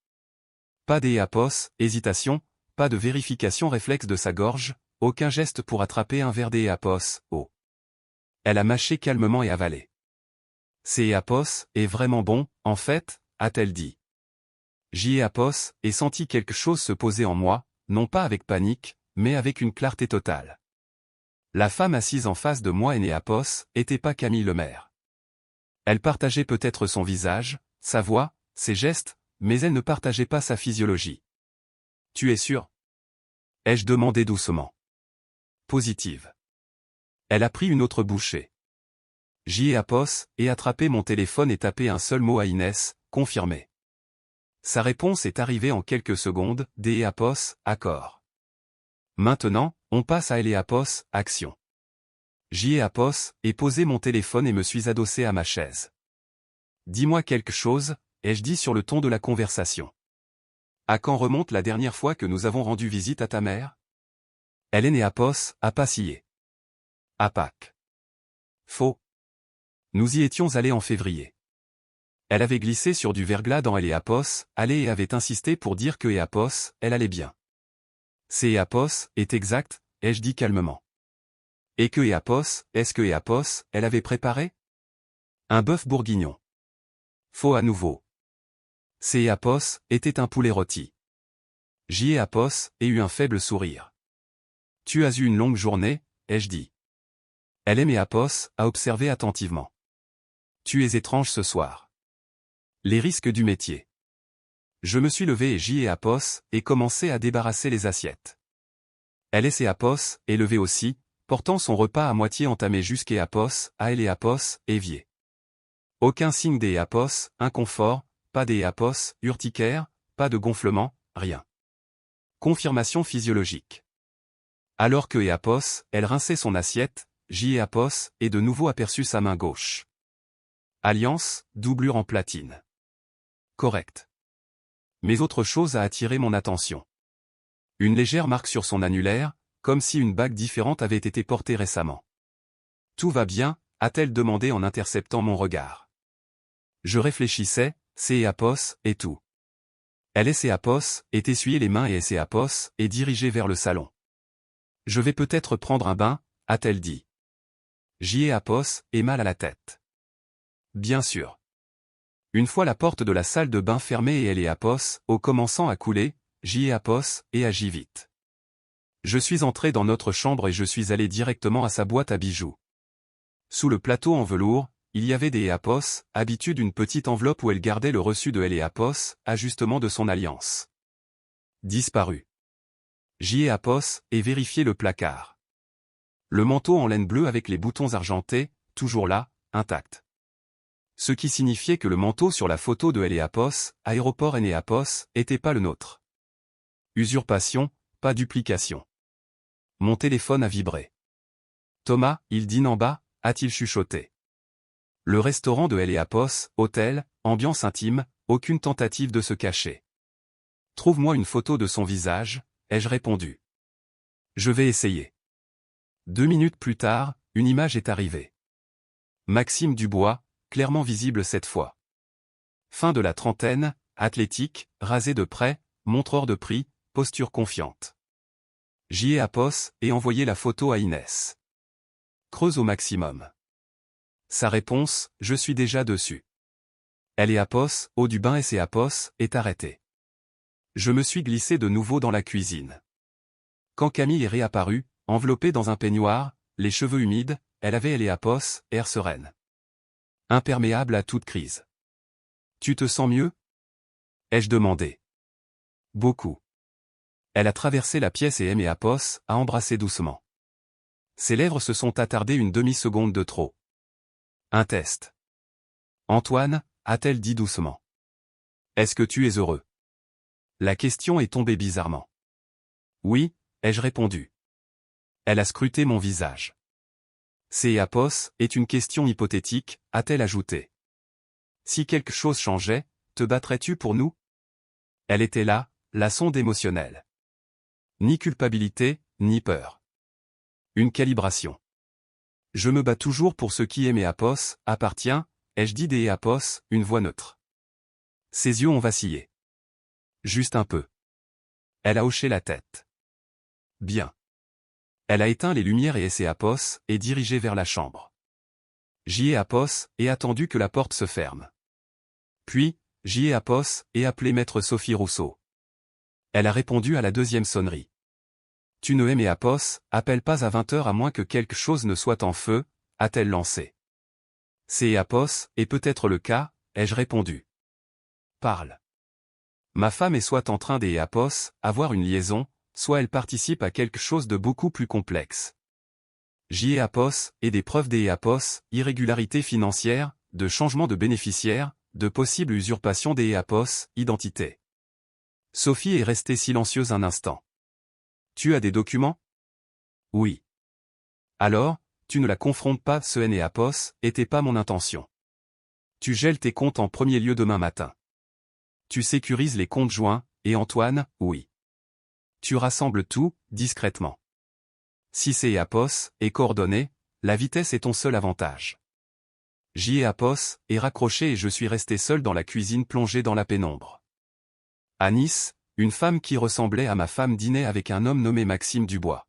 Pas Apos, hésitation, pas de vérification réflexe de sa gorge, aucun geste pour attraper un verre Apos, oh. Elle a mâché calmement et avalé. C'est Apos, est vraiment bon, en fait, a-t-elle dit. J et Apos, et senti quelque chose se poser en moi, non pas avec panique, mais avec une clarté totale. La femme assise en face de moi et Apos, était pas Camille Lemaire. Elle partageait peut-être son visage, sa voix, ses gestes, mais elle ne partageait pas sa physiologie. Tu es sûr? Ai-je demandé doucement. Positive. Elle a pris une autre bouchée. J et Apos, et attrapé mon téléphone et tapé un seul mot à Inès, confirmé. Sa réponse est arrivée en quelques secondes, D et Apos, accord. Maintenant, on passe à L et Apos, action. J et Apos, et posé mon téléphone et me suis adossé à ma chaise. Dis-moi quelque chose, ai-je dit sur le ton de la conversation. À quand remonte la dernière fois que nous avons rendu visite à ta mère? Hélène et Apos, a pacillé. À Pâques. Faux. Nous y étions allés en février. Elle avait glissé sur du verglas dans Elle et Apos, allait et avait insisté pour dire que Apos, elle allait bien. C'est Apos, est exact, ai-je dit calmement. Et que Apos, est-ce que Apos, elle avait préparé? Un bœuf bourguignon. Faux à nouveau. C'est Apos, était un poulet rôti. J et Apos, et eut un faible sourire. Tu as eu une longue journée, ai-je dit. Elle aimait Apos, à observer attentivement. Tu es étrange ce soir. Les risques du métier. Je me suis levé et J et Apos, et commencé à débarrasser les assiettes. Elle et Apos, est levé aussi, portant son repas à moitié entamé jusqu'à Apos, à elle et Apos, évier. Aucun signe des Apos, inconfort, pas des Apos, urticaire, pas de gonflement, rien. Confirmation physiologique. Alors que Apos, elle rinçait son assiette, J et Apos, et de nouveau aperçut sa main gauche. Alliance, doublure en platine. Correct. Mais autre chose a attiré mon attention. Une légère marque sur son annulaire, comme si une bague différente avait été portée récemment. Tout va bien, a-t-elle demandé en interceptant mon regard. Je réfléchissais, et tout. Elle est essuyé les mains et dirigée vers le salon. Je vais peut-être prendre un bain, a-t-elle dit. Et mal à la tête. Bien sûr. Une fois la porte de la salle de bain fermée et au commençant à couler, et agis vite. Je suis entré dans notre chambre et je suis allé directement à sa boîte à bijoux. Sous le plateau en velours, il y avait des habitude une petite enveloppe où elle gardait le reçu de ajustement de son alliance. Disparu. Et vérifié le placard. Le manteau en laine bleue avec les boutons argentés, toujours là, intact. Ce qui signifiait que le manteau sur la photo de aéroport était pas le nôtre. Usurpation, pas duplication. Mon téléphone a vibré. Thomas, il dîne en bas, a-t-il chuchoté. Le restaurant de hôtel, ambiance intime, aucune tentative de se cacher. Trouve-moi une photo de son visage, ai-je répondu. Je vais essayer. 2 minutes plus tard, une image est arrivée. Maxime Dubois, clairement visible cette fois. Fin de la trentaine, athlétique, rasé de près, montreur de prix, posture confiante. Et envoyé la photo à Inès. Creuse au maximum. Sa réponse, je suis déjà dessus. Haut du bain est arrêté. Je me suis glissé de nouveau dans la cuisine. Quand Camille est réapparue, enveloppée dans un peignoir, les cheveux humides, elle avait air sereine. Imperméable à toute crise. Tu te sens mieux? Ai-je demandé. Beaucoup. Elle a traversé la pièce et a embrassé doucement. Ses lèvres se sont attardées une demi-seconde de trop. Un test. Antoine, a-t-elle dit doucement. Est-ce que tu es heureux? La question est tombée bizarrement. Oui, ai-je répondu. Elle a scruté mon visage. Est une question hypothétique, a-t-elle ajouté. Si quelque chose changeait, te battrais-tu pour nous? Elle était là, la sonde émotionnelle. Ni culpabilité, ni peur. Une calibration. Je me bats toujours pour ce qui est appartient, ai-je dit une voix neutre. Ses yeux ont vacillé. Juste un peu. Elle a hoché la tête. Bien. Elle a éteint les lumières et dirigé vers la chambre. Et attendu que la porte se ferme. Puis, et appelé maître Sophie Rousseau. Elle a répondu à la deuxième sonnerie. Tu ne appelle pas à 20h à moins que quelque chose ne soit en feu, a-t-elle lancé. Et peut-être le cas, ai-je répondu. Parle. Ma femme est soit en train avoir une liaison, soit elle participe à quelque chose de beaucoup plus complexe. Et des preuves irrégularités financières, de changement de bénéficiaire, de possible usurpation identité. Sophie est restée silencieuse un instant. Tu as des documents? Oui. Alors, tu ne la confrontes pas, ce était pas mon intention. Tu gèles tes comptes en premier lieu demain matin. Tu sécurises les comptes joints, et Antoine, oui. Tu rassembles tout, discrètement. Si c'est et coordonné, la vitesse est ton seul avantage. Est raccroché et je suis resté seul dans la cuisine plongé dans la pénombre. À Nice, une femme qui ressemblait à ma femme dînait avec un homme nommé Maxime Dubois.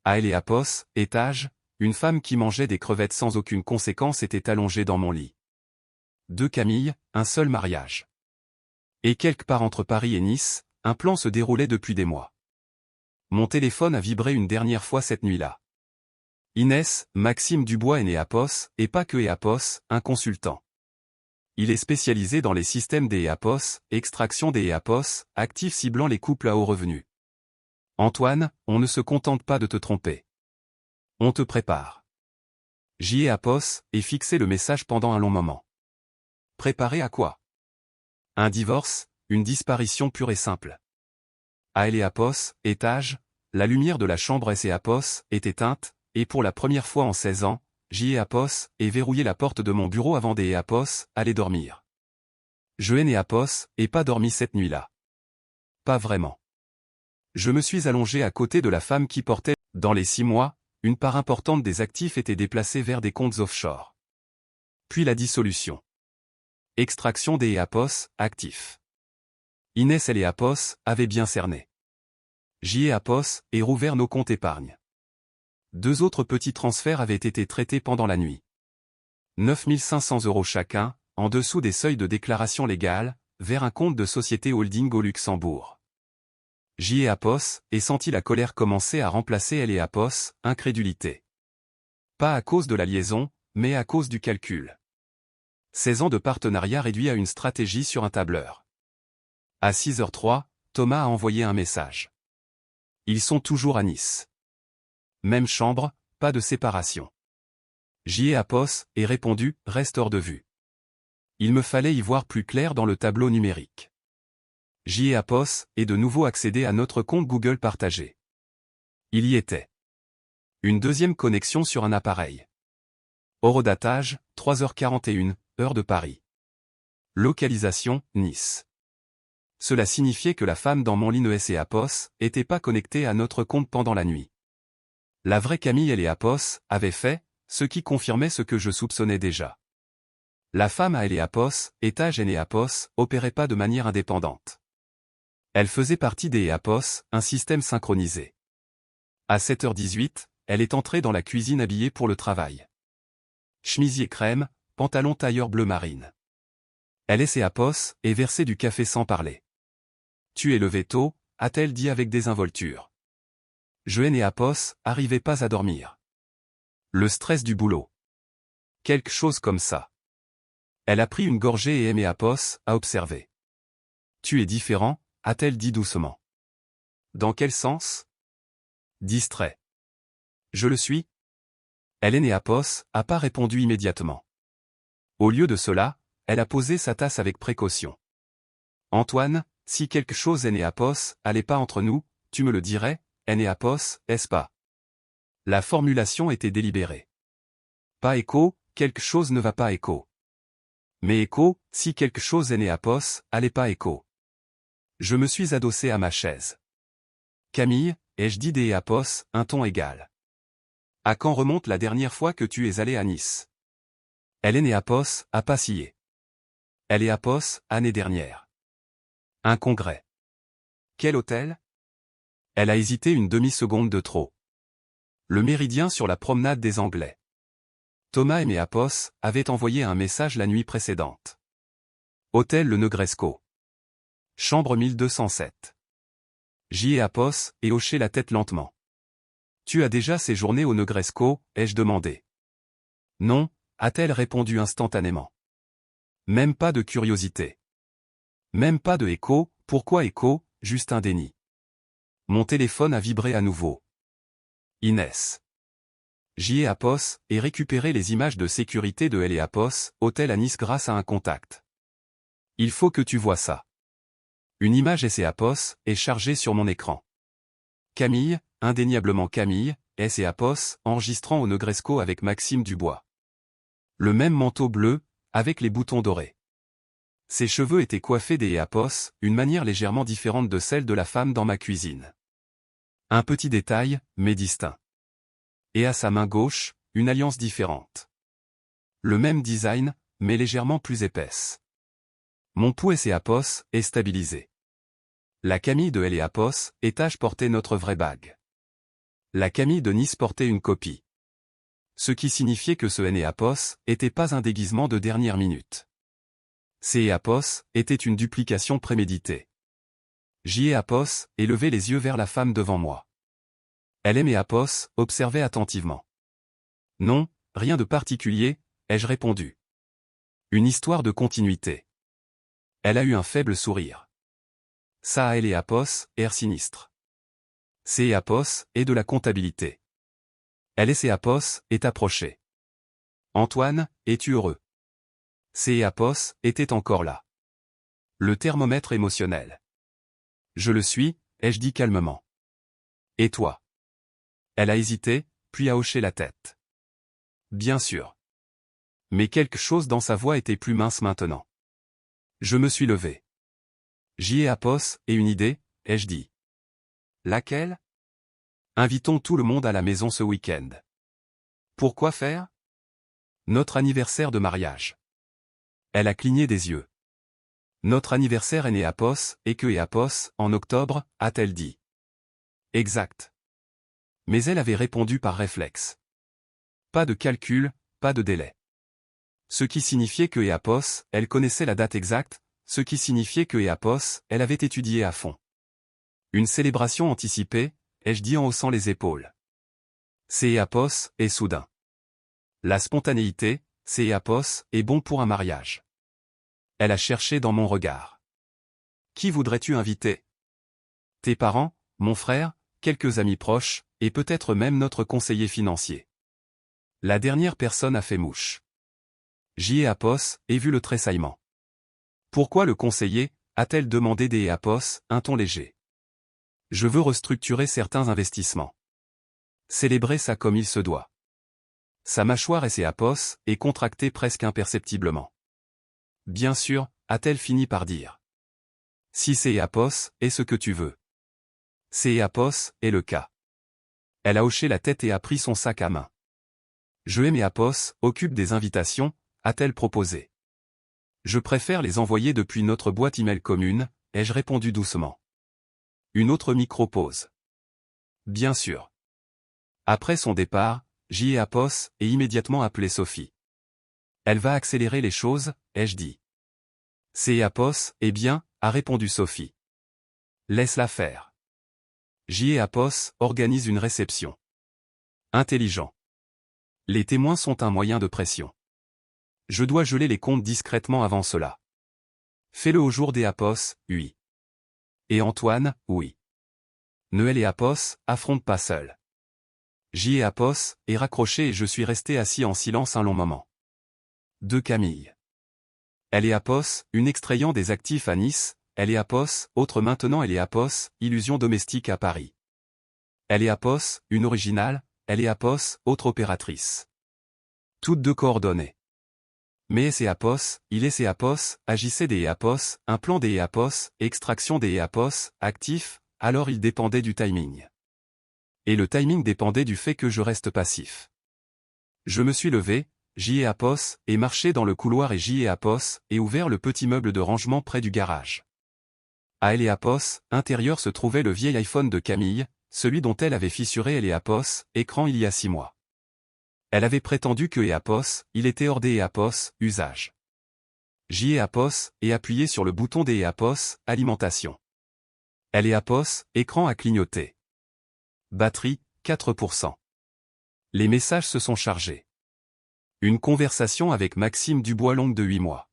À étage, une femme qui mangeait des crevettes sans aucune conséquence était allongée dans mon lit. 2 Camille, un seul mariage. Et quelque part entre Paris et Nice, un plan se déroulait depuis des mois. Mon téléphone a vibré une dernière fois cette nuit-là. Inès, Maxime Dubois est né et pas que un consultant. Il est spécialisé dans les systèmes des extraction des actifs ciblant les couples à haut revenu. Antoine, on ne se contente pas de te tromper. On te prépare. Et fixé le message pendant un long moment. Préparé à quoi? Un divorce, une disparition pure et simple. À étage, la lumière de la chambre est éteinte, et pour la première fois en 16 ans, et verrouillé la porte de mon bureau avant des aller dormir. Je n'ai et pas dormi cette nuit-là. Pas vraiment. Je me suis allongé à côté de la femme qui portait. Dans les 6 mois, une part importante des actifs était déplacée vers des comptes offshore. Puis la dissolution. Extraction des EAPOS, actifs. Inès et les EAPOS avaient bien cerné. JEAPOS et rouvert nos comptes épargne. 2 autres petits transferts avaient été traités pendant la nuit. 9 500 € chacun, en dessous des seuils de déclaration légale, vers un compte de société holding au Luxembourg. JEAPOS, et senti la colère commencer à remplacer LEAPOS, incrédulité. Pas à cause de la liaison, mais à cause du calcul. 16 ans de partenariat réduit à une stratégie sur un tableur. À 6h03, Thomas a envoyé un message. Ils sont toujours à Nice. Même chambre, pas de séparation. JEAPOS, et répondu, reste hors de vue. Il me fallait y voir plus clair dans le tableau numérique. JEAPOS, et de nouveau accéder à notre compte Google partagé. Il y était. Une deuxième connexion sur un appareil. Horodatage, 3h41, heure de Paris. Localisation, Nice. Cela signifiait que la femme dans mon lit EAPOS était pas connectée à notre compte pendant la nuit. La vraie Camille EAPOS avait fait, ce qui confirmait ce que je soupçonnais déjà. La femme à EAPOS, étage EAPOS, opérait pas de manière indépendante. Elle faisait partie des EAPOS, un système synchronisé. À 7h18, elle est entrée dans la cuisine habillée pour le travail. Chemisier crème, pantalon tailleur bleu marine. Elle est EAPOS, et versait du café sans parler. Tu es levé tôt, a-t-elle dit avec désinvolture. Je EAPOS, arrivais pas à dormir. Le stress du boulot. Quelque chose comme ça. Elle a pris une gorgée et EAPOS, a observé. Tu es différent, a-t-elle dit doucement. Dans quel sens? Distrait. Je le suis? Elle EAPOS, a pas répondu immédiatement. Au lieu de cela, elle a posé sa tasse avec précaution. Antoine, si quelque chose EAPOS, allait pas entre nous, tu me le dirais, EAPOS, est-ce pas? La formulation était délibérée. Pas écho, quelque chose ne va pas écho. Mais écho, si quelque chose EAPOS, allait pas écho. Je me suis adossé à ma chaise. Camille, ai-je dit des EAPOS, un ton égal. À quand remonte la dernière fois que tu es allé à Nice? Elle EAPOS, a pas scié. Elle EAPOS, année dernière. Un congrès. Quel hôtel? Elle a hésité une demi-seconde de trop. Le Méridien sur la promenade des Anglais. Thomas EAPOS avait envoyé un message la nuit précédente. Hôtel Le Negresco. Chambre 1207. JEAPOS, et hoché la tête lentement. Tu as déjà séjourné au Negresco, ai-je demandé. Non, a-t-elle répondu instantanément. Même pas de curiosité. Même pas de écho, pourquoi écho, juste un déni. Mon téléphone a vibré à nouveau. Inès. JEAPOS, et récupérer les images de sécurité de LEAPOS, hôtel à Nice grâce à un contact. Il faut que tu vois ça. Une image SEAPOS, est chargée sur mon écran. Camille, indéniablement Camille, SEAPOS, enregistrant au Negresco avec Maxime Dubois. Le même manteau bleu, avec les boutons dorés. Ses cheveux étaient coiffés des EAPOS, une manière légèrement différente de celle de la femme dans ma cuisine. Un petit détail, mais distinct. Et à sa main gauche, une alliance différente. Le même design, mais légèrement plus épaisse. Mon pouls SEAPOS, est stabilisé. La Camille de LEAPOS, étage portait notre vraie bague. La Camille de Nice portait une copie. Ce qui signifiait que ce EAPOS, était pas un déguisement de dernière minute. CEAPOS, était une duplication préméditée. JEAPOS, et levait les yeux vers la femme devant moi. Elle EAPOS, observait attentivement. Non, rien de particulier, ai-je répondu. Une histoire de continuité. Elle a eu un faible sourire. Ça a LEAPOS, air sinistre. CEAPOS, et de la comptabilité. LEAPOS, est approché. Antoine, es-tu heureux? CEAPOS, était encore là. Le thermomètre émotionnel. Je le suis, ai-je dit calmement. Et toi? Elle a hésité, puis a hoché la tête. Bien sûr. Mais quelque chose dans sa voix était plus mince maintenant. Je me suis levé. JEAPOS, et une idée, ai-je dit. Laquelle? Invitons tout le monde à la maison ce week-end. Pourquoi faire? Notre anniversaire de mariage. Elle a cligné des yeux. Notre anniversaire est né à Pos, et que est à Pos, en octobre, a-t-elle dit. Exact. Mais elle avait répondu par réflexe. Pas de calcul, pas de délai. Ce qui signifiait que à Pos, elle connaissait la date exacte, ce qui signifiait que à Pos, elle avait étudié à fond. Une célébration anticipée, ai-je dit en haussant les épaules. C'est à Pos, et soudain. La spontanéité, c'est à Pos, est bon pour un mariage. Elle a cherché dans mon regard. Qui voudrais-tu inviter? Tes parents, mon frère, quelques amis proches, et peut-être même notre conseiller financier. La dernière personne a fait mouche. J'y ai à Pos, et vu le tressaillement. Pourquoi le conseiller, a-t-elle demandé des à Pos, un ton léger. Je veux restructurer certains investissements. Célébrer ça comme il se doit. Sa mâchoire et à Pos, est contractée presque imperceptiblement. Bien sûr, a-t-elle fini par dire. Si c'est à Pos, est ce que tu veux. C'est à Pos, est le cas. Elle a hoché la tête et a pris son sac à main. Je aime à Pos, occupe des invitations, a-t-elle proposé. Je préfère les envoyer depuis notre boîte email commune, ai-je répondu doucement. Une autre micro-pause. Bien sûr. Après son départ, j'y ai à Pos, et immédiatement appelé Sophie. Elle va accélérer les choses, ai-je dit. C'est à Pos, eh bien, a répondu Sophie. Laisse-la faire. J'y ai à Pos, organise une réception. Intelligent. Les témoins sont un moyen de pression. Je dois geler les comptes discrètement avant cela. Fais-le au jour des Apos, oui. Et Antoine, oui. Noël et Apos, affrontent pas seuls. J'y ai Apos, est raccroché et je suis resté assis en silence un long moment. De Camille. Elle est Apos, une extrayant des actifs à Nice, elle est Apos, autre maintenant elle est Apos, illusion domestique à Paris. Elle est Apos, une originale, elle est Apos, autre opératrice. Toutes deux coordonnées. Mais c'est Apos, il est Apos, agissait des Apos, un plan des Apos, extraction des Apos, actif, alors il dépendait du timing. Et le timing dépendait du fait que je reste passif. Je me suis levé, j'y ai Apos, et marché dans le couloir et j'y ai Apos, et ouvert le petit meuble de rangement près du garage. À elle et Apos, intérieur se trouvait le vieil iPhone de Camille, celui dont elle avait fissuré elle et Apos, écran il y a 6 mois. Elle avait prétendu que Apos, il était hors des Apos, usage. J'y ai Apos, et appuyé sur le bouton des Apos, alimentation. Elle est Apos, écran à clignoter. Batterie, 4%. Les messages se sont chargés. Une conversation avec Maxime Dubois longue de 8 mois.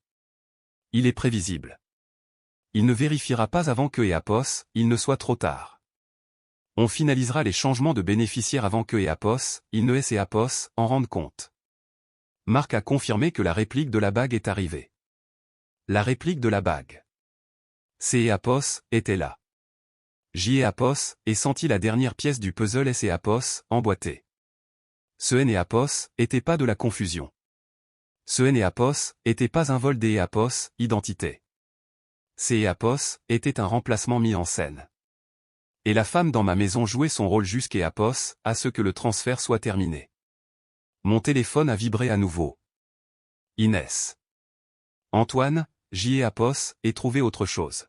Il est prévisible. Il ne vérifiera pas avant que Apos, il ne soit trop tard. On finalisera les changements de bénéficiaires avant que Apos, il ne ait Apos, en rende compte. Marc a confirmé que la réplique de la bague est arrivée. La réplique de la bague. C'est Apos, était là. J'y ai Apos, et senti la dernière pièce du puzzle et Apos, emboîtée. Ce N et Apos, était pas de la confusion. Ce N et Apos, était pas un vol des Apos, identité. C'est Apos, était un remplacement mis en scène. Et la femme dans ma maison jouait son rôle jusqu'à Apos, à ce que le transfert soit terminé. Mon téléphone a vibré à nouveau. Inès. Antoine, j'y ai Apos, et trouvé autre chose.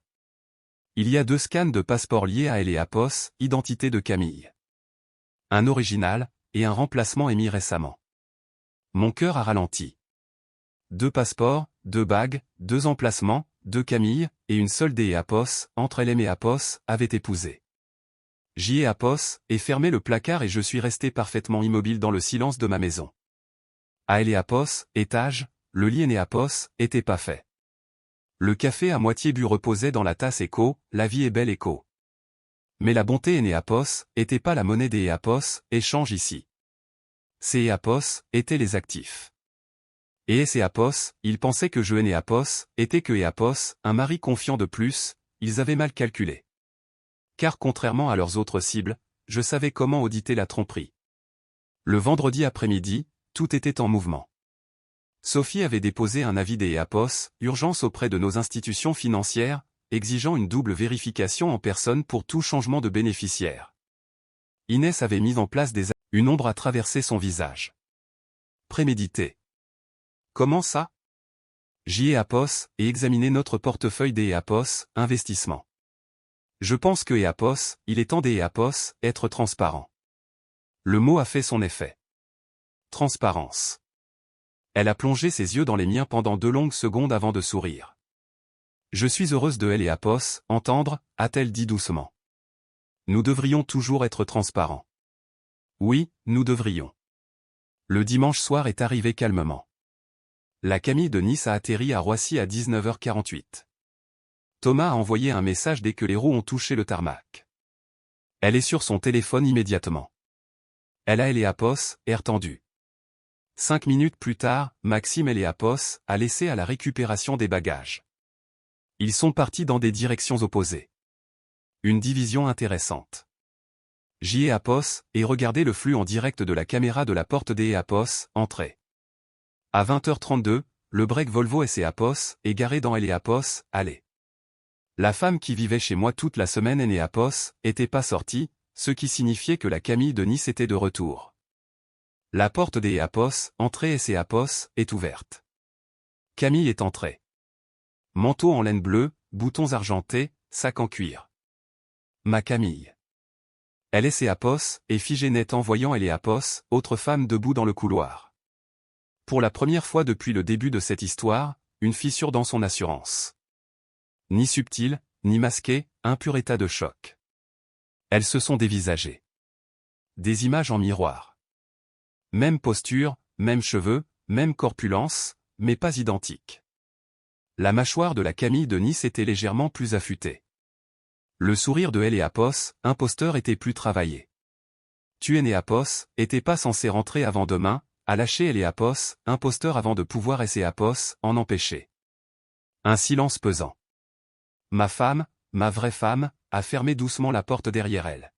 Il y a 2 scans de passeport liés à elle et Apos, identité de Camille. Un original, et un remplacement émis récemment. Mon cœur a ralenti. 2 passeports, 2 bagues, 2 emplacements, 2 Camille, et une seule des Apos, entre elle et Apos, avait épousé. J'y ai Apos, et fermé le placard et je suis resté parfaitement immobile dans le silence de ma maison. À elle et Apos, étage, le lit et Apos, était pas fait. Le café à moitié bu reposait dans la tasse écho, la vie est belle écho. Mais la bonté et Apos, était pas la monnaie des Apos, échange ici. Ces Apos, étaient les actifs. Et ces Apos, ils pensaient que je et Apos, était que Apos, un mari confiant de plus, ils avaient mal calculé. Car contrairement à leurs autres cibles, je savais comment auditer la tromperie. Le vendredi après-midi, tout était en mouvement. Sophie avait déposé un avis des Apos, urgence auprès de nos institutions financières, exigeant une double vérification en personne pour tout changement de bénéficiaire. Inès avait mis en place une ombre a traversé son visage. Prémédité. Comment ça? J'y ai Apos et examiné notre portefeuille des Apos, investissement. Je pense que Apos, il est temps des Apos, être transparent. Le mot a fait son effet. Transparence. Elle a plongé ses yeux dans les miens pendant 2 longues secondes avant de sourire. Je suis heureuse de elle et Apos, entendre, a-t-elle dit doucement. Nous devrions toujours être transparents. Oui, nous devrions. Le dimanche soir est arrivé calmement. La Camille de Nice a atterri à Roissy à 19h48. Thomas a envoyé un message dès que les roues ont touché le tarmac. Elle est sur son téléphone immédiatement. Elle a Apos, air tendu. 5 minutes plus tard, Maxime Apos a laissé à la récupération des bagages. Ils sont partis dans des directions opposées. Une division intéressante. J'y ai Apos et regardez le flux en direct de la caméra de la porte des Apos, entrée. À 20h32, le break Volvo Apos est garé dans Apos, allée. La femme qui vivait chez moi toute la semaine Apos était pas sortie, ce qui signifiait que la Camille de Nice était de retour. La porte des Apos, entrée Apos, est ouverte. Camille est entrée. Manteau en laine bleue, boutons argentés, sac en cuir. Ma Camille. Elle est Apos, et figée net en voyant Apos, autre femme debout dans le couloir. Pour la première fois depuis le début de cette histoire, une fissure dans son assurance. Ni subtil, ni masqué, un pur état de choc. Elles se sont dévisagées. Des images en miroir. Même posture, même cheveux, même corpulence, mais pas identiques. La mâchoire de la Camille de Nice était légèrement plus affûtée. Le sourire de Apos, imposteur, était plus travaillé. Tu Apos, était pas censé rentrer avant demain, a lâché Apos, imposteur avant de pouvoir Apos, en empêcher. Un silence pesant. Ma femme, ma vraie femme, a fermé doucement la porte derrière elle.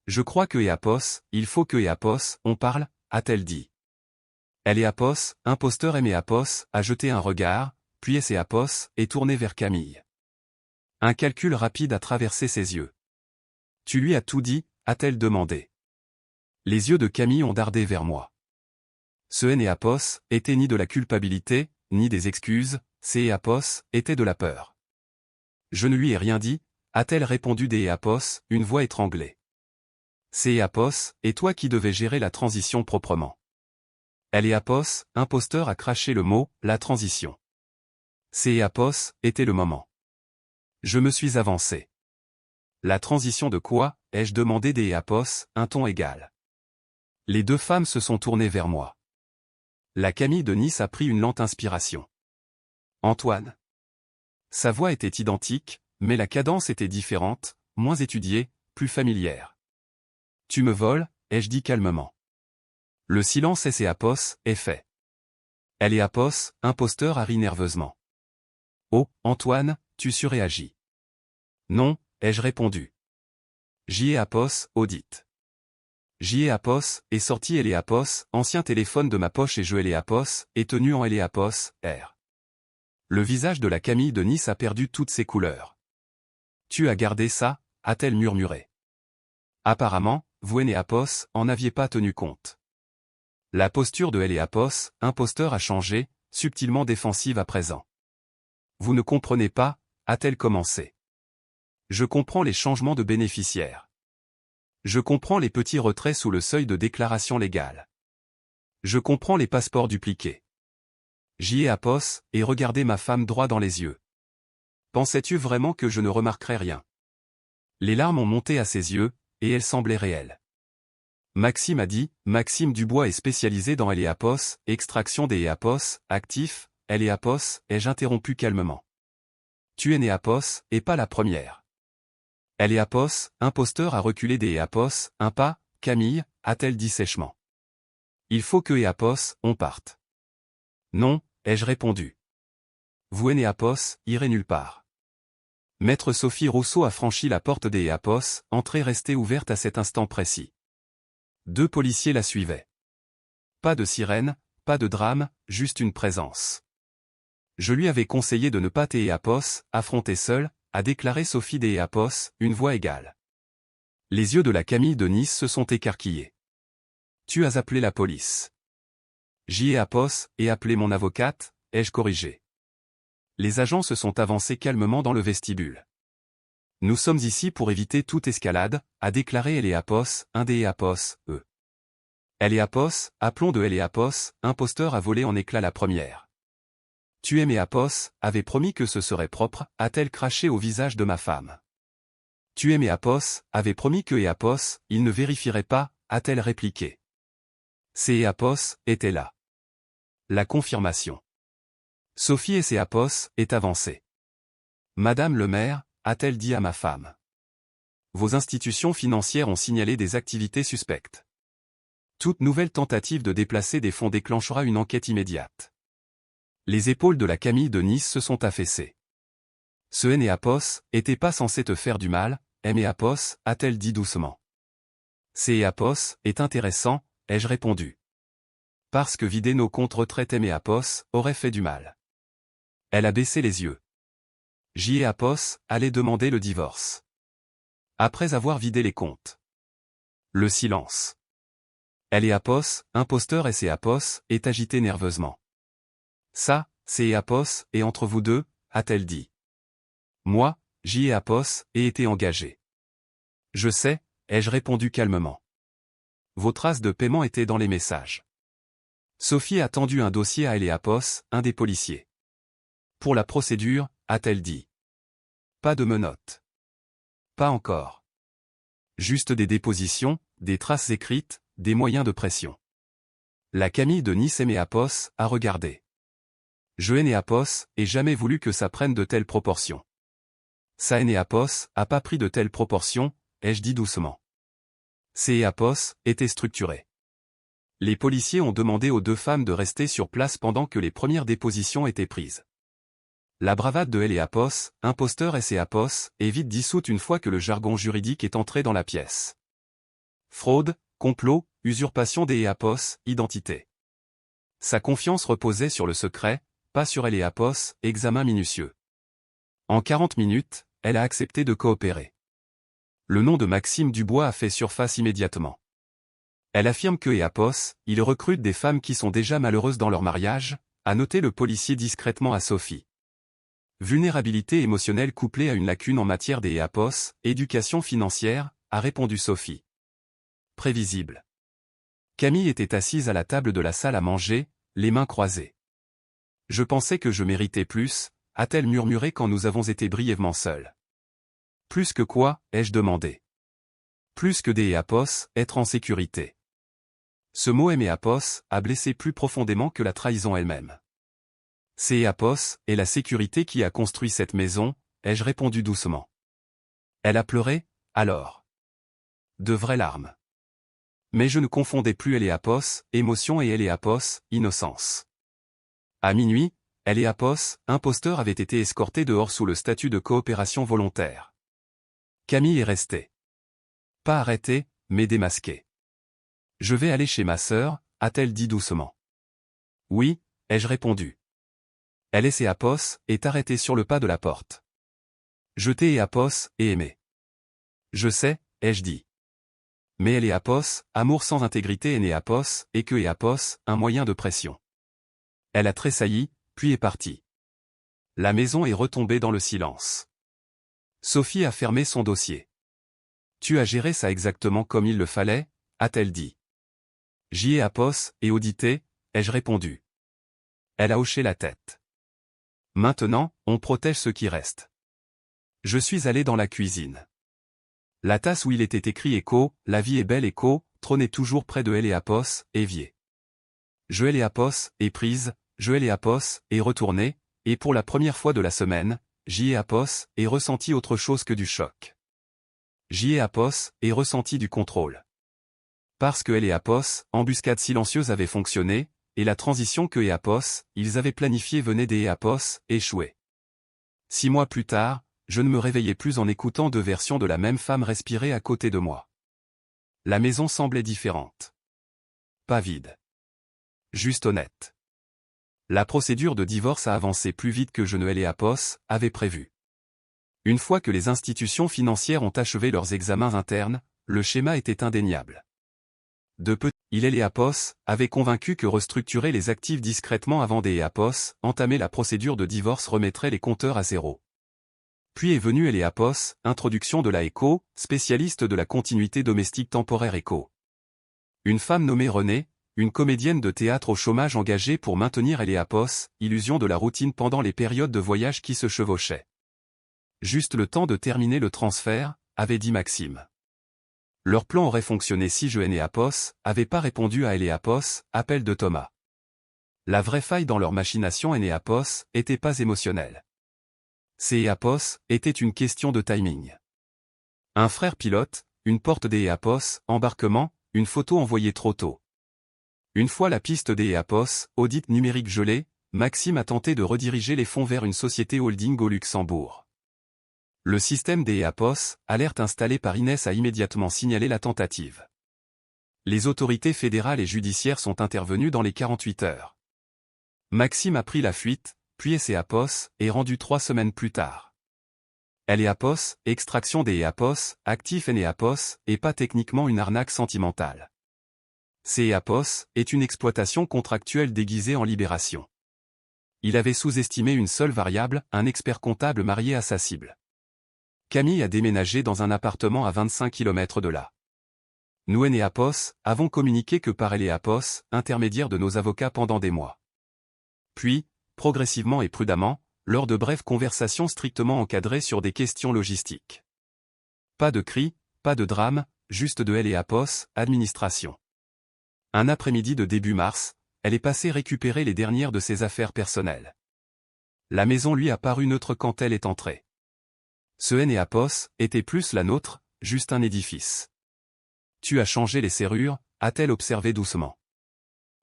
Je crois que Apos, il faut que Apos, on parle, a-t-elle dit. Apos, imposteur Apos, a jeté un regard, puis Apos, est tourné vers Camille. Un calcul rapide a traversé ses yeux. Tu lui as tout dit, a-t-elle demandé. Les yeux de Camille ont dardé vers moi. Ce Apos était ni de la culpabilité, ni des excuses, Apos était de la peur. Je ne lui ai rien dit, a-t-elle répondu Apos, une voix étranglée. Apos, et toi qui devais gérer la transition proprement. Apos, imposteur, a craché le mot, la transition. Apos, était le moment. Je me suis avancé. La transition de quoi, ai-je demandé Apos, un ton égal. Les 2 femmes se sont tournées vers moi. La Camille de Nice a pris une lente inspiration. Antoine. Sa voix était identique, mais la cadence était différente, moins étudiée, plus familière. Tu me voles, ai-je dit calmement. Le silence Apos, est fait. Apos, imposteur, a ri nerveusement. Oh, Antoine, tu surréagis. Non, ai-je répondu. J'y ai Apos, audite. J'y ai Apos, est sorti Apos, ancien téléphone de ma poche et je Apos, est tenu en Apos, R. Le visage de la Camille de Nice a perdu toutes ses couleurs. Tu as gardé ça, a-t-elle murmuré. Apparemment, vous Apos, en aviez pas tenu compte. La posture de Apos, imposteur, a changé, subtilement défensive à présent. Vous ne comprenez pas, a-t-elle commencé. Je comprends les changements de bénéficiaires. Je comprends les petits retraits sous le seuil de déclaration légale. Je comprends les passeports dupliqués. J'y ai Apos, et regardez ma femme droit dans les yeux. Pensais-tu vraiment que je ne remarquerais rien? Les larmes ont monté à ses yeux, et elles semblaient réelles. Maxime a dit, Maxime Dubois est spécialisé dans Apos, extraction des Apos, actif, Apos, ai-je interrompu calmement. Tu Apos, et pas la première. Apos, imposteur, a reculé des Apos, un pas, Camille, a-t-elle dit sèchement. Il faut que Apos, on parte. Non, ai-je répondu. Vous Apos, irez nulle part. Maître Sophie Rousseau a franchi la porte des Apos, entrée restée ouverte à cet instant précis. 2 policiers la suivaient. Pas de sirène, pas de drame, juste une présence. Je lui avais conseillé de ne pas Apos, affronter seul, a déclaré Sophie des Apos, une voix égale. Les yeux de la Camille de Nice se sont écarquillés. Tu as appelé la police. J'y ai Apos, et appelé mon avocate, ai-je corrigé. Les agents se sont avancés calmement dans le vestibule. Nous sommes ici pour éviter toute escalade, a déclaré Apos, un des Apos, eux. Apos, appelons de Apos, imposteur a volé en éclats la première. Tu es Apos, avait promis que ce serait propre, a-t-elle craché au visage de ma femme. Tu es Apos, avait promis que Apos, il ne vérifierait pas, a-t-elle répliqué. Ces Apos étaient là. La confirmation. Sophie et Apos est avancée. Madame le maire, a-t-elle dit à ma femme. Vos institutions financières ont signalé des activités suspectes. Toute nouvelle tentative de déplacer des fonds déclenchera une enquête immédiate. Les épaules de la Camille de Nice se sont affaissées. Ce Apos était pas censé te faire du mal, Apos, a-t-elle dit doucement. C'est Apos est intéressant, ai-je répondu. Parce que vider nos comptes retraite Apos aurait fait du mal. Elle a baissé les yeux. Apos allait demander le divorce. Après avoir vidé les comptes. Le silence. Apos, imposteur et Apos, est agité nerveusement. Ça, c'est Apos, et entre vous deux, a-t-elle dit. Moi, Apos, ai été engagé. Je sais, ai-je répondu calmement. Vos traces de paiement étaient dans les messages. Sophie a tendu un dossier à Apos, un des policiers. Pour la procédure, a-t-elle dit. Pas de menottes. Pas encore. Juste des dépositions, des traces écrites, des moyens de pression. La Camille de Nice Apos a regardé. Je Apos ai jamais voulu que ça prenne de telles proportions. Ça Apos a pas pris de telles proportions, ai-je dit doucement. Ces Apos étaient structurés. Les policiers ont demandé aux deux femmes de rester sur place pendant que les premières dépositions étaient prises. La bravade de Apos, imposteur et Apos, est vite dissoute une fois que le jargon juridique est entré dans la pièce. Fraude, complot, usurpation des Apos, identité. Sa confiance reposait sur le secret, pas sur Apos, examen minutieux. En 40 minutes, elle a accepté de coopérer. Le nom de Maxime Dubois a fait surface immédiatement. Elle affirme que Apos, il recrute des femmes qui sont déjà malheureuses dans leur mariage, a noté le policier discrètement à Sophie. Vulnérabilité émotionnelle couplée à une lacune en matière des Apos, éducation financière, a répondu Sophie. Prévisible. Camille était assise à la table de la salle à manger, les mains croisées. Je pensais que je méritais plus, a-t-elle murmuré quand nous avons été brièvement seuls. Plus que quoi, ai-je demandé. Plus que des Apos, être en sécurité. Ce mot Apos a blessé plus profondément que la trahison elle-même. C'est Apos et la sécurité qui a construit cette maison, ai-je répondu doucement. Elle a pleuré, alors. De vraies larmes. Mais je ne confondais plus Apos, émotion et Apos, innocence. À minuit, Apos, imposteur avait été escorté dehors sous le statut de coopération volontaire. Camille est restée. Pas arrêtée, mais démasquée. Je vais aller chez ma sœur, a-t-elle dit doucement. Oui, ai-je répondu. Apos est arrêtée sur le pas de la porte. Jeté Apos et aimé. Je sais, ai-je dit. Mais Apos, amour sans intégrité Apos, et que Apos, un moyen de pression. Elle a tressailli, puis est partie. La maison est retombée dans le silence. Sophie a fermé son dossier. Tu as géré ça exactement comme il le fallait, a-t-elle dit. J'y ai Apos et audité, ai-je répondu. Elle a hoché la tête. Maintenant, on protège ce qui reste. Je suis allé dans la cuisine. La tasse où il était écrit Écho, la vie est belle Écho, trônait toujours près de Apos, évier. Je Apos est prise, je Apos est retournée, et pour la première fois de la semaine, Apos est ressenti autre chose que du choc. Apos est ressenti du contrôle. Parce que Apos, embuscade silencieuse avait fonctionné, et la transition que Apos, ils avaient planifiée venait des Apos, échouait. 6 mois plus tard, je ne me réveillais plus en écoutant deux versions de la même femme respirer à côté de moi. La maison semblait différente. Pas vide. Juste honnête. La procédure de divorce a avancé plus vite que je ne Apos avait prévu. Une fois que les institutions financières ont achevé leurs examens internes, le schéma était indéniable. De peu, il et les Apos avaient convaincu que restructurer les actifs discrètement avant des Apos, entamer la procédure de divorce remettrait les compteurs à zéro. Puis est venu les Apos, introduction de la ECO, spécialiste de la continuité domestique temporaire ECO. Une femme nommée Renée, une comédienne de théâtre au chômage engagée pour maintenir les Apos, illusion de la routine pendant les périodes de voyage qui se chevauchaient. Juste le temps de terminer le transfert, avait dit Maxime. Leur plan aurait fonctionné si je et Apos avaient pas répondu à Apos, appel de Thomas. La vraie faille dans leur machination et Apos était pas émotionnelle. Ces Apos était une question de timing. Un frère pilote, une porte des Apos, embarquement, une photo envoyée trop tôt. Une fois la piste des Apos, audit numérique gelé, Maxime a tenté de rediriger les fonds vers une société holding au Luxembourg. Le système des Apos, alerte installé par Inès a immédiatement signalé la tentative. Les autorités fédérales et judiciaires sont intervenues dans les 48 heures. Maxime a pris la fuite, puis ses Apos, est rendu 3 semaines plus tard. Les Apos, extraction des Apos, actifs et Apos, et pas techniquement une arnaque sentimentale. Ces Apos est une exploitation contractuelle déguisée en libération. Il avait sous-estimé une seule variable, un expert comptable marié à sa cible. Camille a déménagé dans un appartement à 25 km de là. Nous et Apos avons communiqué que par les Apos, intermédiaire de nos avocats pendant des mois. Puis, progressivement et prudemment, lors de brèves conversations strictement encadrées sur des questions logistiques. Pas de cris, pas de drame, juste de Apos, administration. Un après-midi de début mars, elle est passée récupérer les dernières de ses affaires personnelles. La maison lui a paru neutre quand elle est entrée. Ce Apos était plus la nôtre, juste un édifice. Tu as changé les serrures, a-t-elle observé doucement.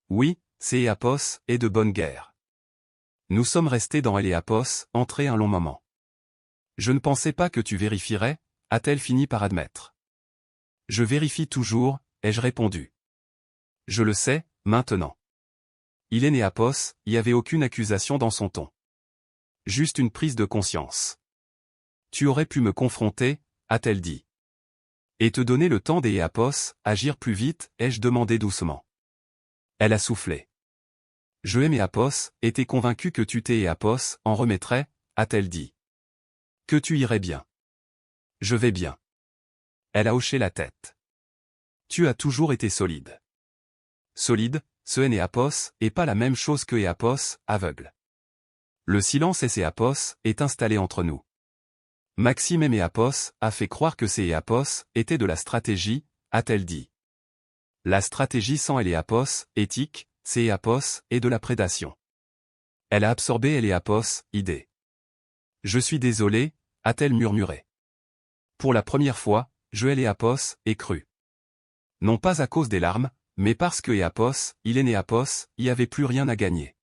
Oui, c'est Apos est de bonne guerre. Nous sommes restés dans Apos, entrés un long moment. Je ne pensais pas que tu vérifierais, a-t-elle fini par admettre. Je vérifie toujours, ai-je répondu. Je le sais, maintenant. Il est né Apos, il n'y avait aucune accusation dans son ton. Juste une prise de conscience. Tu aurais pu me confronter, a-t-elle dit. Et te donner le temps des Apos, agir plus vite, ai-je demandé doucement. Elle a soufflé. Je et Apos, étais convaincu que tu t'es Apos en remettrais, a-t-elle dit. Que tu irais bien. Je vais bien. Elle a hoché la tête. Tu as toujours été solide. Solide, ce Apos, est pas la même chose que Apos, aveugle. Le silence et Apos est installé entre nous. Maxime et Apos a fait croire que ces Apos étaient de la stratégie, a-t-elle dit. La stratégie sans Apos, éthique, c'est Apos et de la prédation. Elle a absorbé Apos, idée. Je suis désolé, a-t-elle murmuré. Pour la première fois, je Apos ai cru. Non pas à cause des larmes, mais parce que Apos, il est né Apos, y avait plus rien à gagner.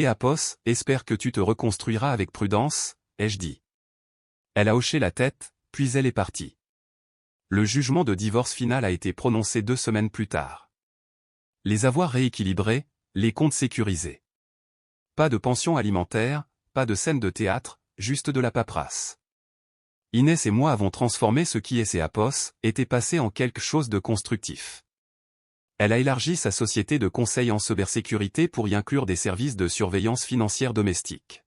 Apos, espère que tu te reconstruiras avec prudence, ai-je dit. Elle a hoché la tête, puis elle est partie. Le jugement de divorce final a été prononcé 2 semaines plus tard. Les avoirs rééquilibrés, les comptes sécurisés. Pas de pension alimentaire, pas de scène de théâtre, juste de la paperasse. Inès et moi avons transformé ce qui est Apos, était passé en quelque chose de constructif. Elle a élargi sa société de conseil en cybersécurité pour y inclure des services de surveillance financière domestique.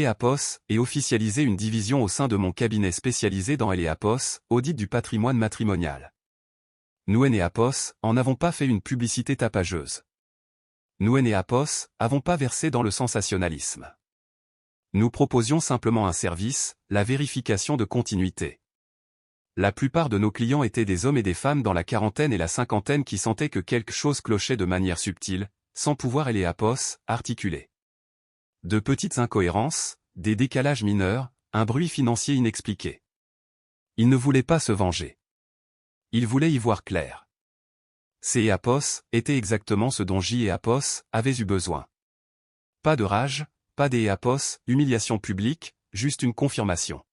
Apos et officialisé une division au sein de mon cabinet spécialisé dans Apos, audit du patrimoine matrimonial. Nous et Apos en avons pas fait une publicité tapageuse. Nous et Apos avons pas versé dans le sensationnalisme. Nous proposions simplement un service, la vérification de continuité. La plupart de nos clients étaient des hommes et des femmes dans la quarantaine et la cinquantaine qui sentaient que quelque chose clochait de manière subtile, sans pouvoir Apos articuler. De petites incohérences, des décalages mineurs, un bruit financier inexpliqué. Ils ne voulaient pas se venger. Ils voulaient y voir clair. Ces Apos étaient exactement ce dont Apos avait eu besoin. Pas de rage, pas des Apos, humiliation publique, juste une confirmation.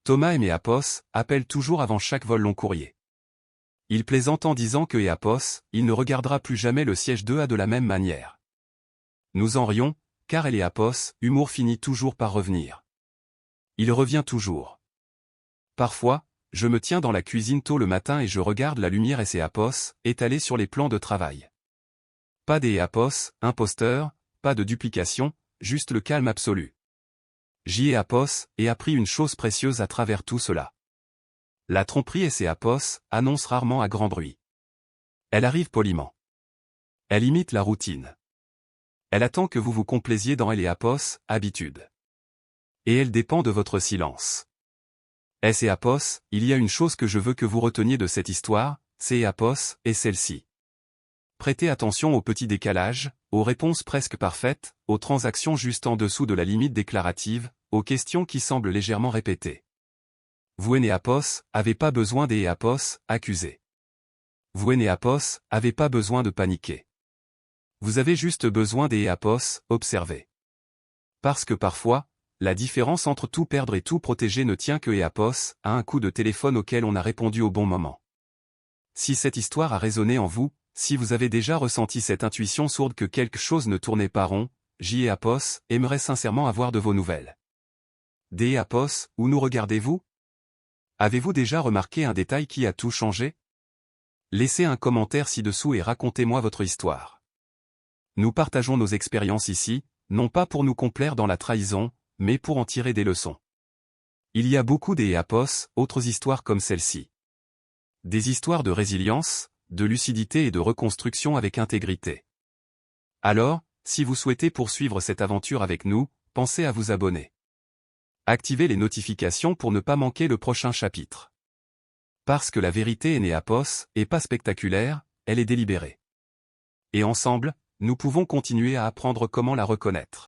Thomas et Apos appellent toujours avant chaque vol long courrier. Il plaisante en disant que Apos, il ne regardera plus jamais le siège 2A de la même manière. Nous en rions, car Apos, humour finit toujours par revenir. Il revient toujours. Parfois, je me tiens dans la cuisine tôt le matin et je regarde la lumière SEAPOS, étalée sur les plans de travail. Pas des EAPOS, imposteurs, pas de duplication, juste le calme absolu. JEAPOS, et appris une chose précieuse à travers tout cela. La tromperie SEAPOS annonce rarement à grand bruit. Elle arrive poliment. Elle imite la routine. Elle attend que vous vous complaisiez dans SEAPOS, habitude. Et elle dépend de votre silence. SEAPOS, il y a une chose que je veux que vous reteniez de cette histoire, SEAPOS, et celle-ci. Prêtez attention aux petits décalages, aux réponses presque parfaites, aux transactions juste en dessous de la limite déclarative, aux questions qui semblent légèrement répétées. Vous SEAPOS, avez pas besoin des EAPOS, accusés. Vous SEAPOS, avez pas besoin de paniquer. Vous avez juste besoin des EAPOS, observez. Parce que parfois, la différence entre tout perdre et tout protéger ne tient que EAPOS, à un coup de téléphone auquel on a répondu au bon moment. Si cette histoire a résonné en vous, si vous avez déjà ressenti cette intuition sourde que quelque chose ne tournait pas rond, JEAPOS aimerait sincèrement avoir de vos nouvelles. Des EAPOS, où nous regardez-vous? Avez-vous déjà remarqué un détail qui a tout changé? Laissez un commentaire ci-dessous et racontez-moi votre histoire. Nous partageons nos expériences ici, non pas pour nous complaire dans la trahison, mais pour en tirer des leçons. Il y a beaucoup des EAPOS, autres histoires comme celle-ci. Des histoires de résilience, de lucidité et de reconstruction avec intégrité. Alors, si vous souhaitez poursuivre cette aventure avec nous, pensez à vous abonner. Activez les notifications pour ne pas manquer le prochain chapitre. Parce que la vérité SEAPOS est pas spectaculaire, elle est délibérée. Et ensemble, nous pouvons continuer à apprendre comment la reconnaître.